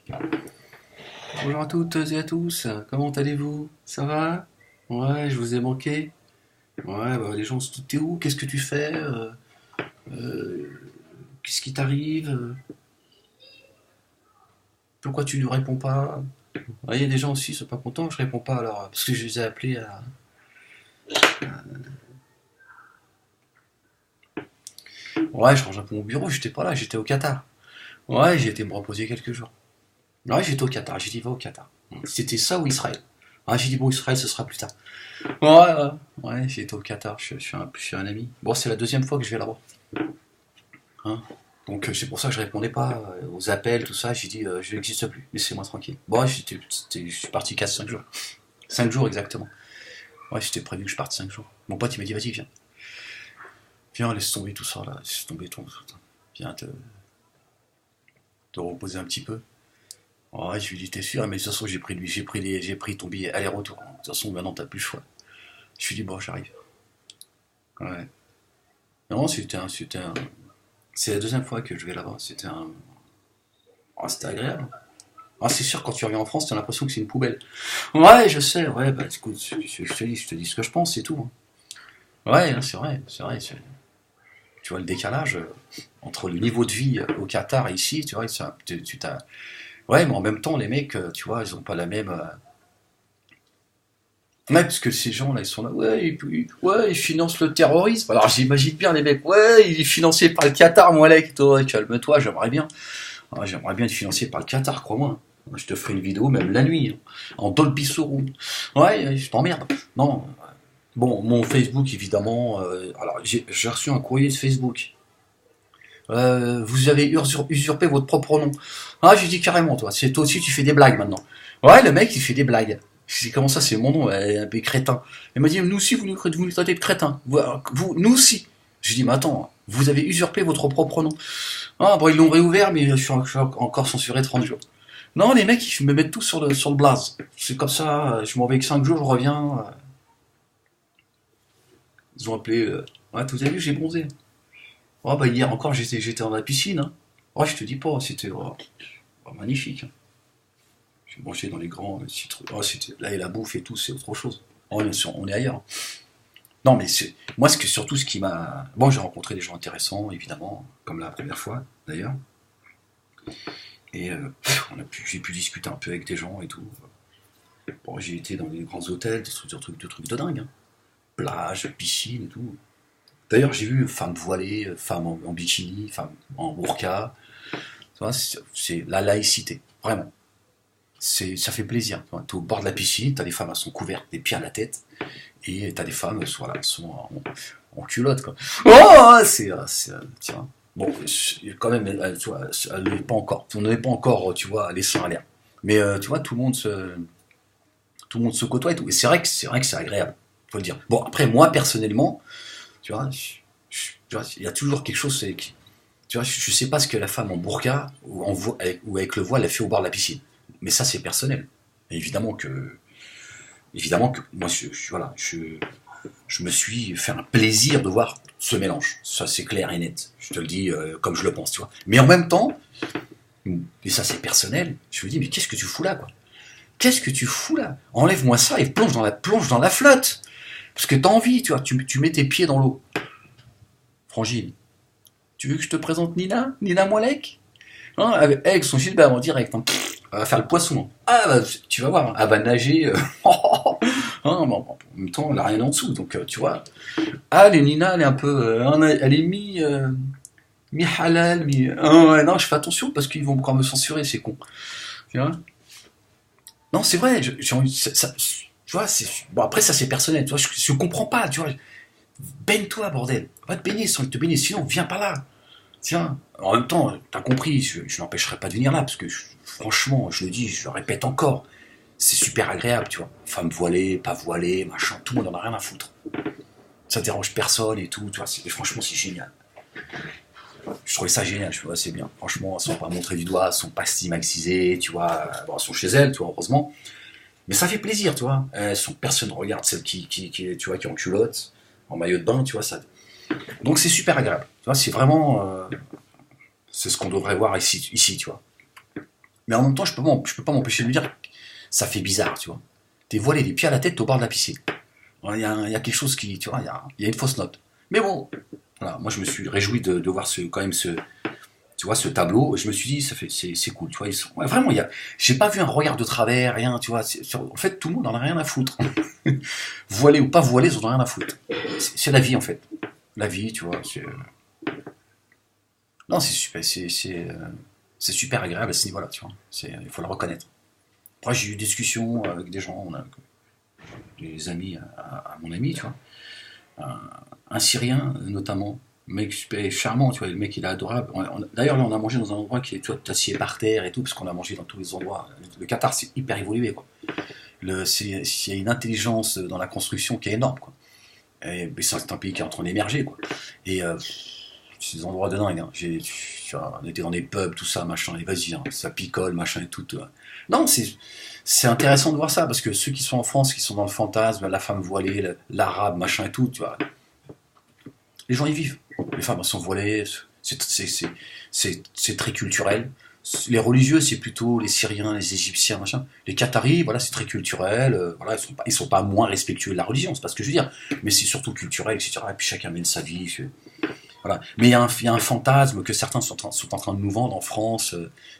Bonjour à toutes et à tous, comment allez-vous? Ça va? Ouais, je vous ai manqué. Ouais, bah, les gens se doutent, t'es où? Qu'est-ce que tu fais? Euh, Qu'est-ce qui t'arrive? Pourquoi tu ne réponds pas? Il y a des gens aussi, ils sont pas contents, je réponds pas alors, parce que je les ai appelés à... Ouais, je range un peu mon bureau, j'étais pas là, j'étais au Qatar. Ouais, j'ai été me reposer quelques jours. Ouais, j'étais au Qatar, j'ai dit va au Qatar. C'était ça ou Israël? Ouais, j'ai dit bon, Israël, ce sera plus tard. Ouais, ouais, ouais, j'ai été au Qatar, je suis un ami. Bon, c'est la deuxième fois que je vais là-bas. Hein. Donc c'est pour ça que je répondais pas aux appels, tout ça. J'ai dit je n'existe plus, laissez-moi tranquille. Bon, je suis parti 4-5 jours. 5 jours exactement. Ouais, j'étais prévu que je parte 5 jours. Mon pote il m'a dit vas-y, viens. Viens, laisse tomber tout ça là, laisse tomber ton. Viens te reposer un petit peu. Ouais, je lui ai dit t'es sûr, mais de toute façon j'ai pris ton billet aller-retour. De toute façon maintenant t'as plus le choix. Je lui ai dit bon j'arrive. Ouais. Non, c'est la deuxième fois que je vais là-bas. Oh, c'était agréable. Ah, c'est sûr, quand tu reviens en France, t'as l'impression que c'est une poubelle. Ouais, je sais, ouais, bah écoute, je te dis ce que je pense, c'est tout. Hein. Ouais, hein, c'est vrai, c'est vrai. Tu vois le décalage entre le niveau de vie au Qatar et ici, tu vois, tu t'as. Ouais, mais en même temps, les mecs, tu vois, ils ont pas la même. Ouais, parce que ces gens-là, ils sont là, ouais, ouais, ils financent le terrorisme. Alors j'imagine bien les mecs, ouais, il est financé par le Qatar, moi, mec, toi, calme-toi, j'aimerais bien. Ah, j'aimerais bien être financé par le Qatar, crois-moi. Je te ferai une vidéo, même la nuit, hein, en Dolby Surround. Ouais, je t'emmerde. Non. Bon, mon Facebook, évidemment. Alors, j'ai reçu un courrier de Facebook. Vous avez usurpé votre propre nom. Ah, j'ai dit carrément, toi. C'est toi aussi, tu fais des blagues maintenant. Ouais, le mec, il fait des blagues. Je dis, comment ça, c'est mon nom, un peu crétin. Il m'a dit, nous aussi, vous nous traitez de crétin. Nous aussi. J'ai dit, mais attends, vous avez usurpé votre propre nom. Ah, bon, ils l'ont réouvert, mais je suis encore censuré 30 jours. Non, les mecs, ils me mettent tout sur le blaze. C'est comme ça, je m'en vais que 5 jours, je reviens. Ils ont appelé. Ouais, vous avez vu, j'ai bronzé. Oh, bah, hier encore, j'étais dans la piscine. Hein. Oh, je te dis pas, c'était magnifique. Hein. J'ai mangé dans les grands citrons. Oh, là, et la bouffe et tout, c'est autre chose. Oh, on est ailleurs. Non, mais moi, surtout ce qui m'a. Bon, j'ai rencontré des gens intéressants, évidemment, comme la première fois, d'ailleurs. Et j'ai pu discuter un peu avec des gens et tout. Bon, j'ai été dans des grands hôtels, des trucs de dingue. Hein. Plage, piscine et tout. D'ailleurs, j'ai vu femmes voilées, femmes en bikini, femmes en burqa. C'est la laïcité, vraiment. Ça fait plaisir. Tu es au bord de la piscine, tu as des femmes, elles sont couvertes des pieds à la tête, et tu as des femmes, voilà, elles sont en culotte. Quoi. Oh, tiens. Bon, quand même, tu vois, elle n'est pas encore. On n'est pas encore, tu vois, les seins à l'air. Mais tu vois, tout le monde se côtoie et tout. Et c'est vrai que c'est agréable, faut le dire. Bon, après, moi, personnellement, tu vois, tu vois, il y a toujours quelque chose, tu vois, je sais pas ce que la femme en burqa ou avec le voile elle fait au bord de la piscine. Mais ça, c'est personnel. Et évidemment que moi, voilà, je me suis fait un plaisir de voir ce mélange. Ça, c'est clair et net. Je te le dis comme je le pense, tu vois. Mais en même temps, et ça, c'est personnel, je me dis, mais qu'est-ce que tu fous là, quoi? Qu'est-ce que tu fous là? Enlève-moi ça et plonge dans la flotte. Parce que t'as envie, tu vois, tu mets tes pieds dans l'eau. Frangine, tu veux que je te présente Nina? Nina Moalek? Hein, avec son gilbert en direct. Hein. Elle va faire le poisson. Ah, bah, tu vas voir, hein. Elle va nager. Hein, bon, en même temps, elle n'a rien en dessous. Donc, tu vois. Ah, les Nina, elle est un peu. Elle est mi-halal, mi. Ouais, non, je fais attention parce qu'ils vont encore me censurer, c'est con. Tu vois. Non, c'est vrai. J'ai envie. Tu vois, bon, après, ça, c'est personnel. Tu vois, je comprends pas. Tu vois. Baigne-toi, bordel. Va te baigner sans te baigner. Sinon, viens pas là. Tiens, en même temps, t'as compris, je n'empêcherai pas de venir là, parce que franchement, je le dis, je le répète encore, c'est super agréable, tu vois. Femme voilée, pas voilée, machin, tout le monde en a rien à foutre. Ça dérange personne et tout, tu vois, franchement, c'est génial. Je trouvais ça génial, je vois, c'est bien. Franchement, elles sont pas montrées du doigt, elles sont pas stigmatisées, tu vois. Bon, elles sont chez elles, tu vois, heureusement. Mais ça fait plaisir, tu vois. Personne ne regarde celle tu vois, qui est en culotte, en maillot de bain, tu vois, ça. Donc c'est super agréable. Tu vois, c'est vraiment. C'est ce qu'on devrait voir ici, tu vois. Mais en même temps, je peux pas m'empêcher de me dire, ça fait bizarre, tu vois. T'es voilé les pieds à la tête au bord de la piscine. Il y a quelque chose qui, tu vois, il y a une fausse note. Mais bon, voilà, moi je me suis réjoui de voir quand même tu vois, ce tableau. Et je me suis dit, c'est cool, tu vois. Ouais, vraiment, j'ai pas vu un regard de travers, rien, tu vois. En fait, tout le monde en a rien à foutre. Voilé ou pas voilé, ils en ont rien à foutre. C'est la vie, en fait. La vie, tu vois. Non, c'est super, c'est super agréable à ce niveau-là, tu vois. Il faut le reconnaître. Après, j'ai eu des discussions avec des gens, des amis à mon ami, tu vois. Un Syrien, notamment. Mec super charmant, tu vois, le mec il est adorable. D'ailleurs, là, on a mangé dans un endroit qui est, tu vois, assis par terre et tout, parce qu'on a mangé dans tous les endroits. Le Qatar, c'est hyper évolué, quoi. Il y a une intelligence dans la construction qui est énorme, quoi. Mais c'est un pays qui est en train d'émerger, quoi. Et c'est des endroits de dingue, hein. On était dans des pubs, tout ça, machin, et vas-y, hein, ça picole, machin et tout. Non, c'est intéressant de voir ça, parce que ceux qui sont en France, qui sont dans le fantasme, la femme voilée, l'arabe, machin et tout, tu vois, les gens y vivent. Les femmes sont voilées, c'est très culturel. Les religieux, c'est plutôt les Syriens, les Égyptiens, machin. Les Qataris, voilà, c'est très culturel. Voilà, ils sont pas moins respectueux de la religion, c'est pas ce que je veux dire. Mais c'est surtout culturel, etc. Et puis chacun mène sa vie. Voilà. Mais il y a un fantasme que certains sont en train de nous vendre en France.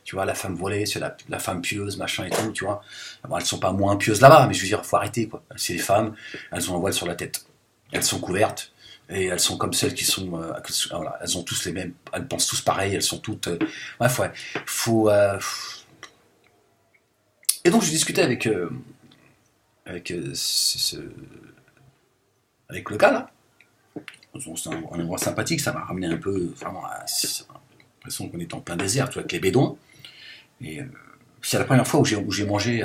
Tu vois, la femme voilée, c'est la femme pieuse, machin et tout, tu vois. Bon, elles sont pas moins pieuses là-bas, mais je veux dire, faut arrêter, quoi. C'est les femmes, elles ont un voile sur la tête. Elles sont couvertes. Et elles sont comme celles qui sont, voilà, elles ont tous les mêmes, elles pensent tous pareil, elles sont toutes, bref, ouais, faut, et donc je discutais avec, avec le gars là. C'est un endroit sympathique, ça m'a ramené un peu, vraiment, j'ai l'impression qu'on est en plein désert, tu vois, avec les bédouins. Et c'est la première fois où j'ai mangé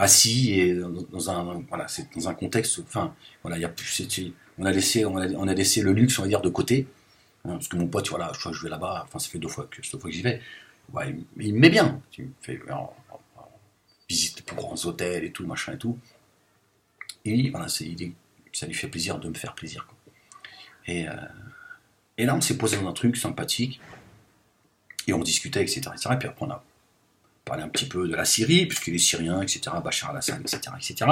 assis et dans un, voilà, c'est dans un contexte, enfin, voilà, il y a plus, on a laissé le luxe, on va dire, de côté. Hein, parce que mon pote, voilà, je vais là-bas, enfin ça fait deux fois que j'y vais. Ouais, il me met bien. Il me fait visite les plus grands hôtels et tout, machin et tout. Et voilà, ça lui fait plaisir de me faire plaisir, quoi. Et, euh, et là, on s'est posé dans un truc sympathique, et on discutait, etc., etc. Et puis après, on a parlé un petit peu de la Syrie, puisque les Syriens, etc., Bachar al-Assad, etc., etc.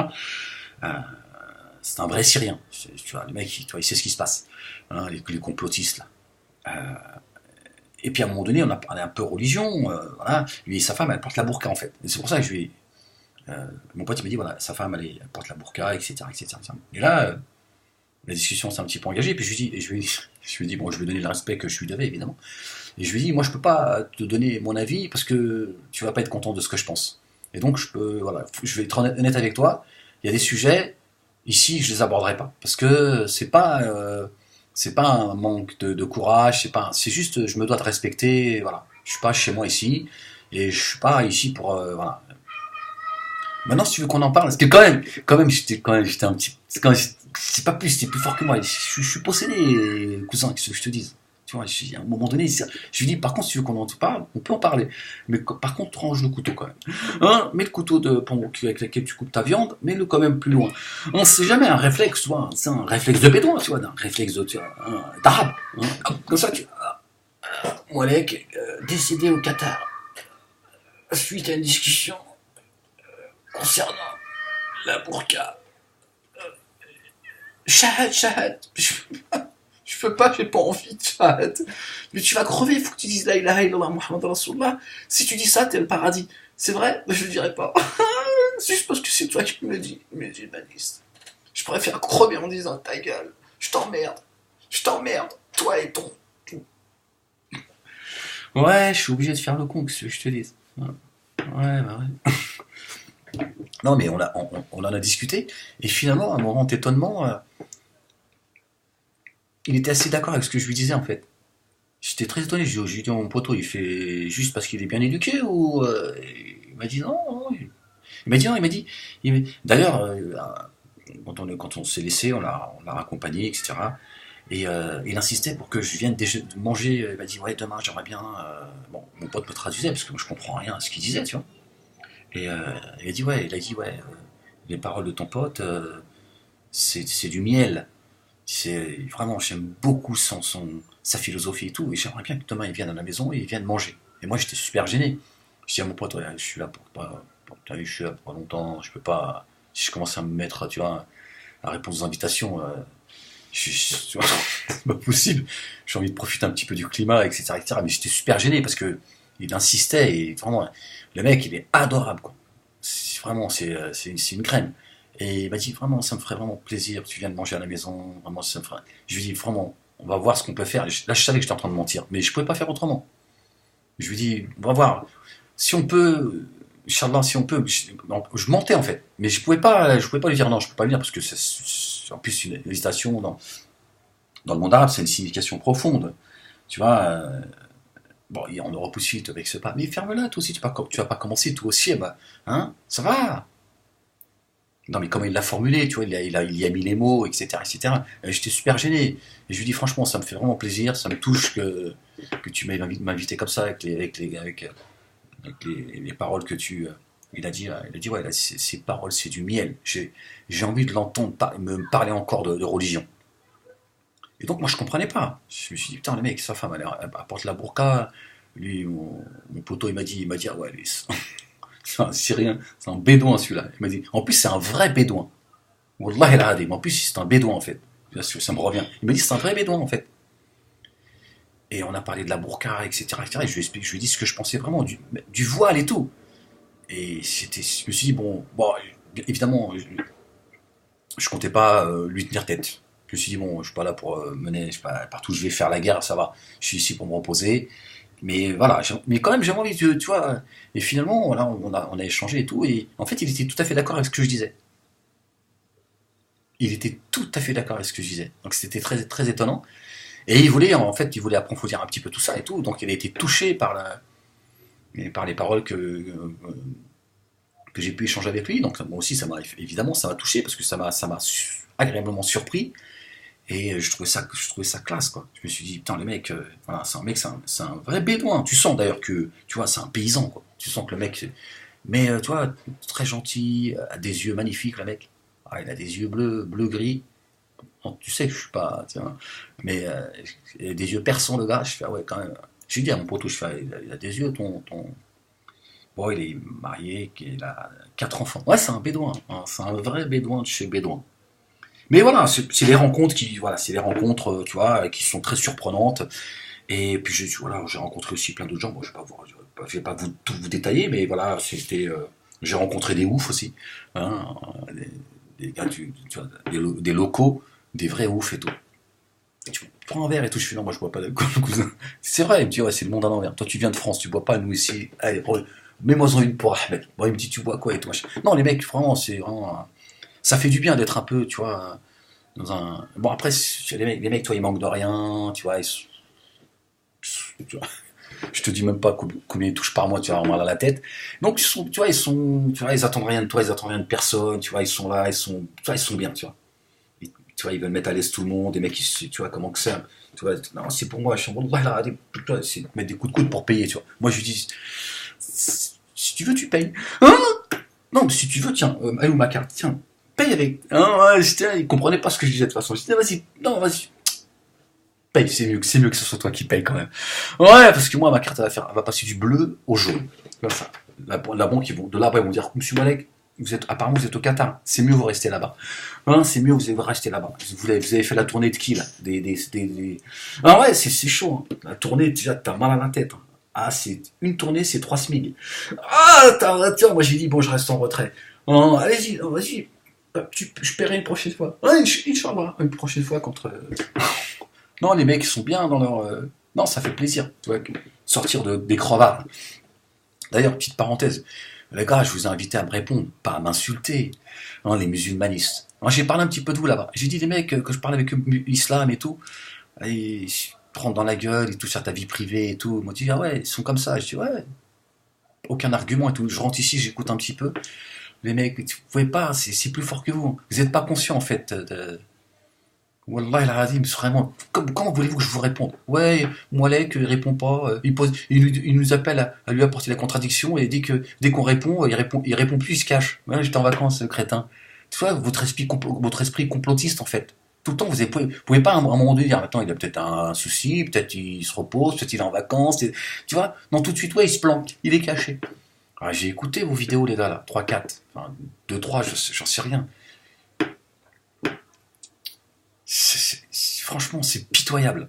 Euh, c'est un vrai Syrien. Tu vois, le mec, tu vois, il sait ce qui se passe. Hein, les complotistes, là. Et puis à un moment donné, on a parlé un peu religion. Voilà. Lui et sa femme, elle porte la burqa en fait. Et c'est pour ça que mon pote il m'a dit voilà, sa femme elle porte la burqa, etc., etc., etc. Et là, la discussion s'est un petit peu engagée. Et puis je lui ai dit bon, je lui ai donné le respect que je lui devais évidemment. Et je lui ai dit moi je peux pas te donner mon avis parce que tu vas pas être content de ce que je pense. Et donc voilà, je vais être honnête avec toi. Il y a des sujets ici je les aborderai pas parce que c'est pas un manque de courage, c'est juste je me dois de respecter, voilà. Je suis pas chez moi ici et je suis pas ici pour voilà. Maintenant si tu veux qu'on en parle, parce que j'étais un petit, c'est pas plus, c'était plus fort que moi. Je suis possédé, cousin, qu'est-ce que je te dise. Tu vois, à un moment donné, je lui dis, par contre, si tu veux qu'on en parle, on peut en parler. Mais par contre, range le couteau quand même. Hein, mets le couteau avec lequel tu coupes ta viande, mets-le quand même plus loin. On sait jamais un réflexe, tu vois, c'est un réflexe de bédouin, tu vois, un réflexe d'arabe. Hein, comme ça, Moualek, décédé au Qatar, suite à une discussion concernant la burqa. Shahad, Shahad. Je peux pas, j'ai pas envie de Shahad. Mais tu vas crever, il faut que tu dises la ilaha illallah Muhammad Rasulullah. Si tu dis ça, t'es le paradis. C'est vrai? Je le dirai pas. C'est juste parce que c'est toi qui me le dis. Mais j'ai pas dit. Je préfère crever en disant ta gueule. Je t'emmerde. Je t'emmerde. Toi et ton. Ouais, je suis obligé de faire le con, que je te dise. Ouais, bah ouais. Non, mais on en a discuté. Et finalement, à mon grand étonnement, il était assez d'accord avec ce que je lui disais en fait. J'étais très étonné. Je lui ai dit, mon poteau, il fait juste parce qu'il est bien éduqué ou. Il m'a dit non, non. Il m'a dit non, D'ailleurs, quand on s'est laissé, on l'a raccompagné, etc. Et il insistait pour que je vienne manger. Il m'a dit ouais, demain j'aimerais bien. Bon, mon pote me traduisait parce que moi je comprends rien à ce qu'il disait, tu vois. Et il a dit ouais, les paroles de ton pote, c'est du miel. C'est vraiment, j'aime beaucoup sa philosophie et tout. Et j'aimerais bien que demain il vienne à la maison et il vienne manger. Et moi j'étais super gêné. Je dis à mon pote, ouais, je suis là pour pas. T'as vu, je suis là pour pas longtemps, je peux pas. Si je commence à me mettre, tu vois, à répondre aux invitations, tu vois, c'est pas possible. J'ai envie de profiter un petit peu du climat, etc., etc. Mais j'étais super gêné parce que il insistait et vraiment, le mec, il est adorable, quoi. Vraiment, c'est une crème. Et il m'a dit, vraiment, ça me ferait vraiment plaisir, tu viens de manger à la maison, vraiment, ça me ferait. Je lui ai dit, vraiment, on va voir ce qu'on peut faire. Là, je savais que j'étais en train de mentir, mais je pouvais pas faire autrement. Je lui dis, on va voir. Si on peut, Inch'Allah, si on peut, je mentais en fait. Mais je pouvais pas lui dire non, je peux pas lui dire parce que c'est en plus une hésitation dans le monde arabe, c'est une signification profonde. Tu vois, bon, il y a en Europe aussi, tu avec ce pas. Mais ferme-la, toi aussi, tu vas pas commencer, toi aussi, bah, hein, ça va. Non, mais comment il l'a formulé, tu vois, il y a mis les mots, etc., etc. J'étais super gêné. Et je lui dis, franchement, ça me fait vraiment plaisir, ça me touche que tu m'aies m'invité comme ça avec les paroles que tu. Il a dit ouais, là, ces paroles, c'est du miel. J'ai envie de l'entendre me parler encore de religion. Et donc, moi, je comprenais pas. Je me suis dit, putain, le mec, sa femme, elle porte la burqa. Lui, mon poteau, il m'a dit, ah ouais, lui, c'est un Syrien, c'est un bédouin celui-là. Il m'a dit, en plus, c'est un vrai bédouin. Wallah el adim. En plus, c'est un bédouin en fait. Ça me revient. Il m'a dit, c'est un vrai bédouin en fait. Et on a parlé de la burqa, etc., etc. Et je lui ai dit ce que je pensais vraiment du voile et tout. Et je me suis dit, bon évidemment, je comptais pas lui tenir tête. Je me suis dit, bon, je suis pas là pour mener, je sais pas, partout où je vais faire la guerre, ça va. Je suis ici pour me reposer. Mais voilà, mais quand même, j'ai envie, tu vois. Et finalement, là, on a échangé et tout. Et en fait, il était tout à fait d'accord avec ce que je disais. Il était tout à fait d'accord avec ce que je disais. Donc c'était très, très étonnant. Et il voulait approfondir un petit peu tout ça et tout. Donc il a été touché par les paroles que j'ai pu échanger avec lui. Donc moi aussi, évidemment, ça m'a touché parce que ça m'a agréablement surpris. Et je trouvais ça classe, quoi. Je me suis dit, putain, le mec, voilà, c'est un mec, c'est un vrai bédouin. Tu sens d'ailleurs que, tu vois, c'est un paysan, quoi. Tu sens que le mec, mais tu vois, très gentil, a des yeux magnifiques, le mec. Ah, il a des yeux bleu-gris. Bon, tu sais que je suis pas, tiens, mais il a des yeux perçants, le gars. Je fais, ah ouais, quand même. Je lui dis à mon poteau, je fais, il a des yeux, ton. Bon, il est marié, il a 4 enfants. Ouais, c'est un bédouin, hein, c'est un vrai bédouin de chez bédouin. Mais voilà, c'est les rencontres voilà, c'est les rencontres, tu vois, qui sont très surprenantes. Et puis voilà, j'ai rencontré aussi plein d'autres gens. Bon, je vais pas tout vous détailler, mais voilà, j'ai rencontré des oufs aussi, hein, des gars, tu vois, des locaux, des vrais oufs et tout. Et tu prends un verre et tout, je fais non, moi je bois pas d'alcool, cousin. C'est vrai, il me dit ouais, c'est le monde à l'envers. Toi, tu viens de France, tu bois pas, nous ici. Allez, mets-moi-en une pour Ahmed. Bon, il me dit tu bois quoi et tout. Non, les mecs, vraiment, c'est vraiment. Ça fait du bien d'être un peu, tu vois, dans un. Bon, après, les mecs, toi, ils manquent de rien, tu vois, tu vois, je te dis même pas combien ils touchent par mois, tu vas avoir mal à la tête. Donc, tu vois, ils attendent rien de toi, ils attendent rien de personne, tu vois, ils sont là, tu vois, ils sont bien, tu vois. Tu vois, ils veulent mettre à l'aise tout le monde, des mecs, tu vois, comment que c'est. Tu vois, non, c'est pour moi, je suis en mode, là, c'est mettre des coups de coude pour payer, tu vois. Moi, je lui dis, si tu veux, tu payes. Hein? Non, mais si tu veux, tiens, allez où ma carte, tiens, paye avec. Hein, ouais, il comprenait pas ce que je disais de toute façon. Je disais, vas-y, non, vas-y, paye, c'est mieux que ce soit toi qui paye quand même. Ouais, parce que moi, ma carte, elle va passer du bleu au jaune. Comme ça. La banque, de là-bas, ils vont dire, monsieur Malek, apparemment, vous êtes au Qatar. C'est mieux, vous restez là-bas. Hein, c'est mieux, vous restez là-bas. Vous avez fait la tournée de qui, là? Ah ouais, c'est chaud, hein. La tournée, déjà, t'as mal à la tête, hein. Ah, c'est une tournée, c'est 3 SMIG. Ah, tiens, moi j'ai dit, bon, je reste en retrait. Oh, allez-y, vas-y, je paierai une prochaine fois. Ouais, Inch'Allah, une prochaine fois contre. Non, les mecs, ils sont bien dans leur. Non, ça fait plaisir, tu vois, sortir des crevards. D'ailleurs, petite parenthèse, les gars, je vous ai invité à me répondre, pas à m'insulter, hein, les musulmanistes. Moi, j'ai parlé un petit peu de vous là-bas. J'ai dit des mecs que je parlais avec l'islam et tout, ils se prennent dans la gueule, ils touchent à ta vie privée et tout. Ils m'ont dit, ah ouais, ils sont comme ça. Je dis, ouais, aucun argument et tout. Je rentre ici, j'écoute un petit peu. Les mecs, vous pouvez pas, c'est plus fort que vous. Vous n'êtes pas conscient en fait de. Wallah el Azim, vraiment. Comment voulez-vous que je vous réponde? Ouais, Moalek, il répond pas. Il nous appelle à lui apporter la contradiction et il dit que dès qu'on répond, il répond plus, il se cache. Ouais, j'étais en vacances, crétin. Tu vois, votre esprit complotiste en fait. Tout le temps, pouvez pas à un moment donné dire, attends, il a peut-être un souci, peut-être il se repose, peut-être il est en vacances, tu vois. Non, tout de suite, ouais, il se planque, il est caché. Ah, j'ai écouté vos vidéos, les gars, là, 3, 4, enfin, 2, 3, j'en sais rien. Franchement, c'est pitoyable.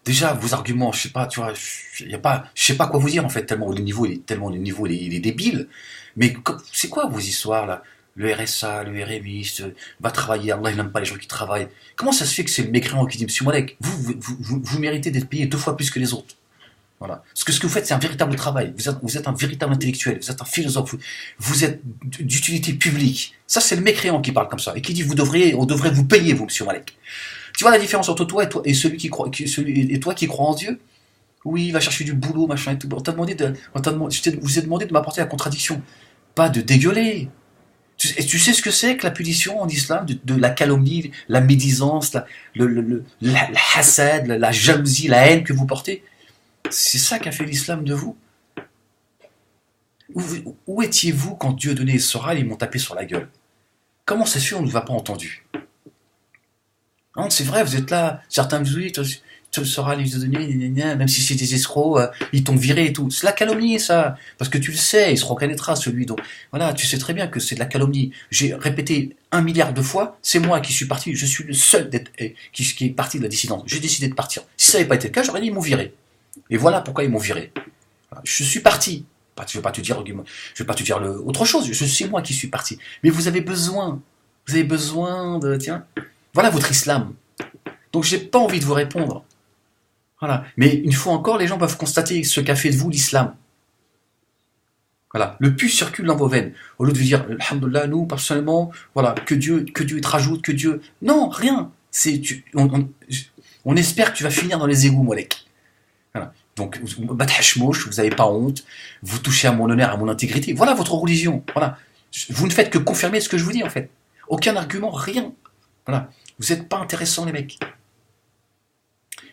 Déjà, vos arguments, je sais pas, tu vois, je sais pas quoi vous dire, en fait, tellement le niveau, il est débile. Mais c'est quoi vos histoires, là? Le RSA, le RMI, va travailler, Allah, il n'aime pas les gens qui travaillent. Comment ça se fait que c'est le mécréant qui dit, Monsieur Malek, vous méritez d'être payé 2 fois plus que les autres? Voilà. Parce que ce que vous faites, c'est un véritable travail. Vous êtes un véritable intellectuel, vous êtes un philosophe, vous êtes d'utilité publique. Ça, c'est le mécréant qui parle comme ça, et qui dit, on devrait vous payer, vous, Monsieur Malek. Tu vois la différence entre toi et celui qui croit, et toi qui crois en Dieu? Oui, il va chercher du boulot, machin et tout. Je vous ai demandé de m'apporter la contradiction, pas de dégueuler. Tu sais ce que c'est que la punition en islam, de la calomnie, la médisance, la hassad, la jalousie, la haine que vous portez? C'est ça qu'a fait l'islam de vous. Où étiez-vous quand Dieu donnait les sorales et ils m'ont tapé sur la gueule? Comment ça se fait on ne vous a pas entendu? Non, c'est vrai, vous êtes là, certains me disent oui, tu le sauras, les données, même si c'est des escrocs, ils t'ont viré et tout. C'est la calomnie, ça. Parce que tu le sais, il se reconnaîtra, celui dont. Voilà, tu sais très bien que c'est de la calomnie. J'ai répété 1 milliard de fois, c'est moi qui suis parti, je suis le seul qui est parti de la dissidence. J'ai décidé de partir. Si ça n'avait pas été le cas, j'aurais dit ils m'ont viré. Et voilà pourquoi ils m'ont viré. Voilà, je suis parti. Je vais pas te dire autre chose. C'est moi qui suis parti. Mais vous avez besoin de, tiens, voilà votre islam. Donc j'ai pas envie de vous répondre. Voilà. Mais une fois encore, les gens peuvent constater ce qu'a fait de vous l'islam. Voilà. Le pus circule dans vos veines. Au lieu de vous dire, alhamdoulilah, nous, personnellement, voilà, que Dieu te rajoute, que Dieu. Non, rien. On espère que tu vas finir dans les égouts, Molek. Voilà. Donc, vous n'avez pas honte, vous touchez à mon honneur, à mon intégrité. Voilà votre religion. Voilà. Vous ne faites que confirmer ce que je vous dis, en fait. Aucun argument, rien. Voilà. Vous n'êtes pas intéressants, les mecs.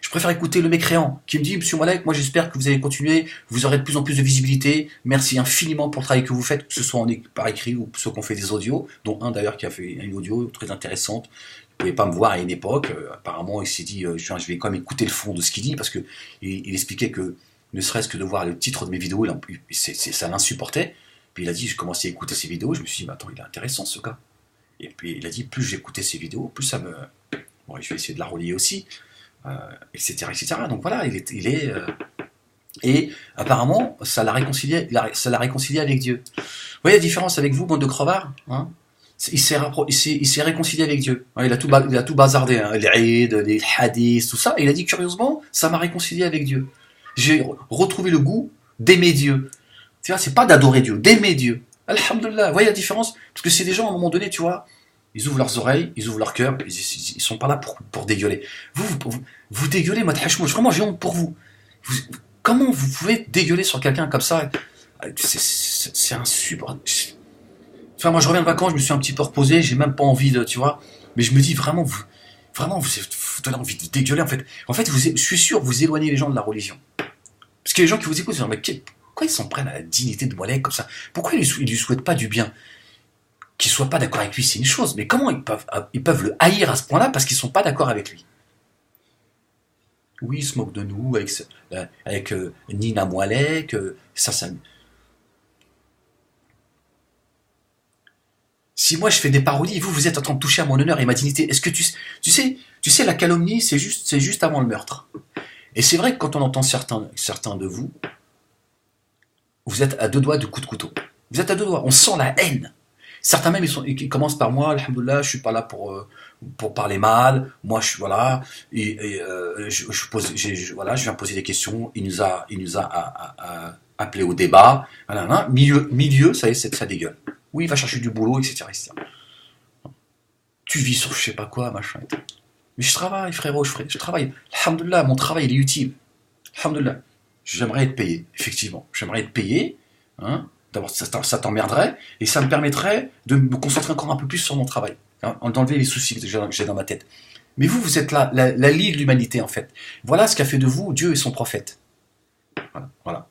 Je préfère écouter le mécréant qui me dit, Monsieur Malek, moi j'espère que vous allez continuer, vous aurez de plus en plus de visibilité. Merci infiniment pour le travail que vous faites, que ce soit par écrit ou ceux qui ont fait des audios, dont un d'ailleurs qui a fait une audio très intéressante. Vous ne pouvez pas me voir à une époque. Apparemment, il s'est dit, je vais quand même écouter le fond de ce qu'il dit, parce que il expliquait que, ne serait-ce que de voir le titre de mes vidéos, ça l'insupportait. Puis il a dit, j'ai commencé à écouter ses vidéos, je me suis dit, mais attends, il est intéressant ce gars. Et puis il a dit, plus j'écoutais ses vidéos, plus ça me... Bon, je vais essayer de la relier aussi, etc., etc. Donc voilà, et apparemment, ça l'a réconcilié avec Dieu. Vous voyez la différence avec vous, bande de crevards, hein? Il s'est réconcilié avec Dieu. Il a tout bazardé, hein, les Eid, les hadiths, tout ça. Et il a dit, curieusement, ça m'a réconcilié avec Dieu. J'ai retrouvé le goût d'aimer Dieu. Tu vois, c'est pas d'adorer Dieu, d'aimer Dieu. Alhamdulillah. Vous voyez la différence? Parce que c'est des gens, à un moment donné, tu vois, ils ouvrent leurs oreilles, ils ouvrent leur cœur, ils sont pas là pour dégueuler. Vous dégueulez, moi, vraiment, j'ai honte pour vous. Comment vous pouvez dégueuler sur quelqu'un comme ça? C'est insupportable. Enfin, moi, je reviens de vacances, je me suis un petit peu reposé, j'ai même pas envie de, tu vois. Mais je me dis, vraiment, vous donnez envie de dégueuler, en fait. En fait, je suis sûr, vous éloignez les gens de la religion. Parce que les gens qui vous écoutent, ils disent, mais pourquoi ils s'en prennent à la dignité de Molek comme ça? Pourquoi ils lui souhaitent pas du bien? Qu'ils soient pas d'accord avec lui, c'est une chose. Mais comment ils peuvent le haïr à ce point-là parce qu'ils sont pas d'accord avec lui? Oui, ils se moquent de nous avec Nina Molek, ça. Si moi je fais des parodies, vous êtes en train de toucher à mon honneur et ma dignité. Est-ce que tu sais, la calomnie, c'est juste avant le meurtre. Et c'est vrai que quand on entend certains de vous, vous êtes à 2 doigts de coup de couteau. Vous êtes à 2 doigts. On sent la haine. Certains même, ils commencent par moi, alhamdoulilah, je suis pas là pour parler mal. Moi, je suis, voilà, je viens poser des questions. Il nous a appelé au débat. Voilà, milieu, ça y est, ça dégueule. Oui, il va chercher du boulot, etc., etc. Tu vis sur je sais pas quoi, machin. Mais je travaille, frérot, je travaille. Alhamdoulilah, mon travail, il est utile. Alhamdoulilah. J'aimerais être payé, effectivement. J'aimerais être payé, hein. D'abord, ça t'emmerderait, et ça me permettrait de me concentrer encore un peu plus sur mon travail, hein, d'enlever les soucis que j'ai dans ma tête. Mais vous êtes là, la lie de l'humanité, en fait. Voilà ce qu'a fait de vous Dieu et son prophète. Voilà.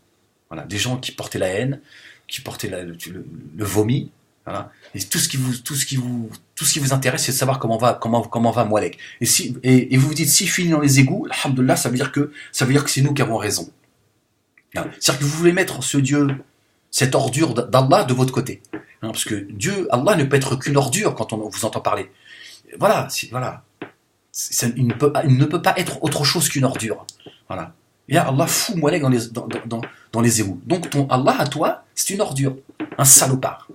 Des gens qui portaient la haine, qui portaient le vomi, Voilà. Et tout ce qui vous intéresse, c'est de savoir comment va Moualek. Et vous vous dites, s'il finit dans les égouts, alhamdoulilah, ça veut dire que c'est nous qui avons raison. Voilà. C'est-à-dire que vous voulez mettre ce Dieu, cette ordure d'Allah de votre côté. Hein, parce que Dieu, Allah ne peut être qu'une ordure quand on vous entend parler. Voilà, voilà. Il ne peut pas être autre chose qu'une ordure. Voilà. Et là, Allah fout Moualek dans les égouts. Donc ton Allah à toi, c'est une ordure. Un salopard.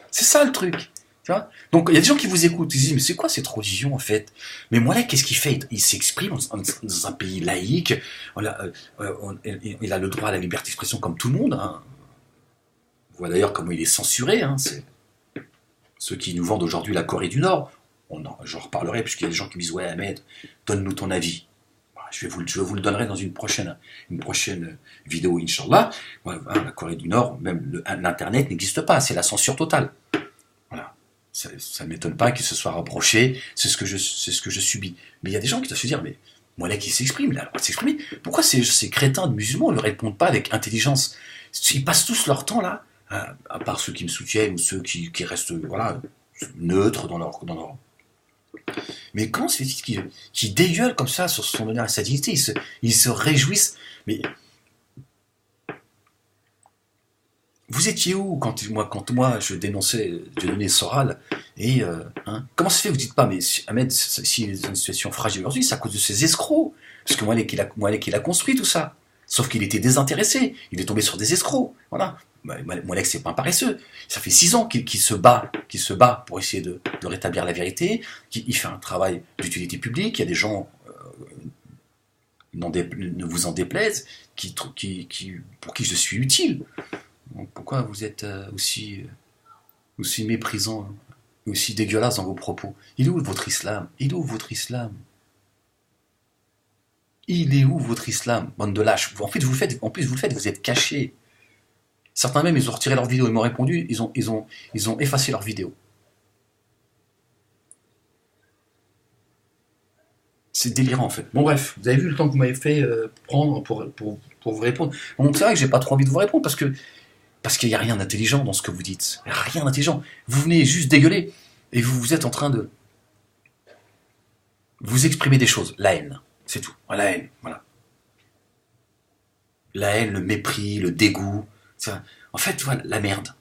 C'est ça le truc. Tu vois. Donc il y a des gens qui vous écoutent, ils disent mais c'est quoi cette religion en fait? Mais Moualek, qu'est-ce qu'il fait? Il s'exprime dans un pays laïque, il a le droit à la liberté d'expression comme tout le monde. Hein. On voit d'ailleurs comment il est censuré. Hein. C'est ceux qui nous vendent aujourd'hui la Corée du Nord. J'en reparlerai puisqu'il y a des gens qui me disent ouais Ahmed, donne-nous ton avis. Je vous le donnerai dans une prochaine vidéo, Inch'Allah. Voilà, la Corée du Nord, même l'Internet n'existe pas, c'est la censure totale. Voilà. Ça ne m'étonne pas qu'il se soit rapproché, c'est ce que je subis. Mais il y a des gens qui doivent se dire, mais Moualek qui s'exprime, il a le droit de s'exprimer. Pourquoi ces crétins de musulmans ne le répondent pas avec intelligence? Ils passent tous leur temps là, à part ceux qui me soutiennent ou ceux qui restent voilà, neutres dans leur. Mais comment se fait-il qu'ils dégueulent comme ça sur son honneur et sa dignité, ils se réjouissent. Mais vous étiez où quand moi je dénonçais Dieudonné Soral et comment se fait vous dites pas mais Ahmed s'il est dans une situation fragile aujourd'hui c'est à cause de ces escrocs parce que Moualek il a construit tout ça sauf qu'il était désintéressé il est tombé sur des escrocs voilà. Moualek c'est pas un paresseux, ça fait 6 ans qu'il se bat pour essayer de rétablir la vérité, il fait un travail d'utilité publique, il y a des gens ne vous en déplaise pour qui je suis utile. Donc pourquoi vous êtes aussi méprisant, aussi dégueulasse dans vos propos? Il est où votre islam? Il est où votre islam? Il est où votre islam, bande de lâches? En plus vous le faites, vous êtes cachés. Certains même, ils ont retiré leur vidéo, ils m'ont répondu, ils ont effacé leur vidéo. C'est délirant en fait. Bon bref, vous avez vu le temps que vous m'avez fait prendre pour vous répondre. Donc c'est vrai que j'ai pas trop envie de vous répondre parce qu'il n'y a rien d'intelligent dans ce que vous dites. Il n'y a rien d'intelligent. Vous venez juste dégueuler et vous êtes en train de vous exprimer des choses. La haine, c'est tout. La haine, voilà. La haine, le mépris, le dégoût. En fait, voilà, la merde.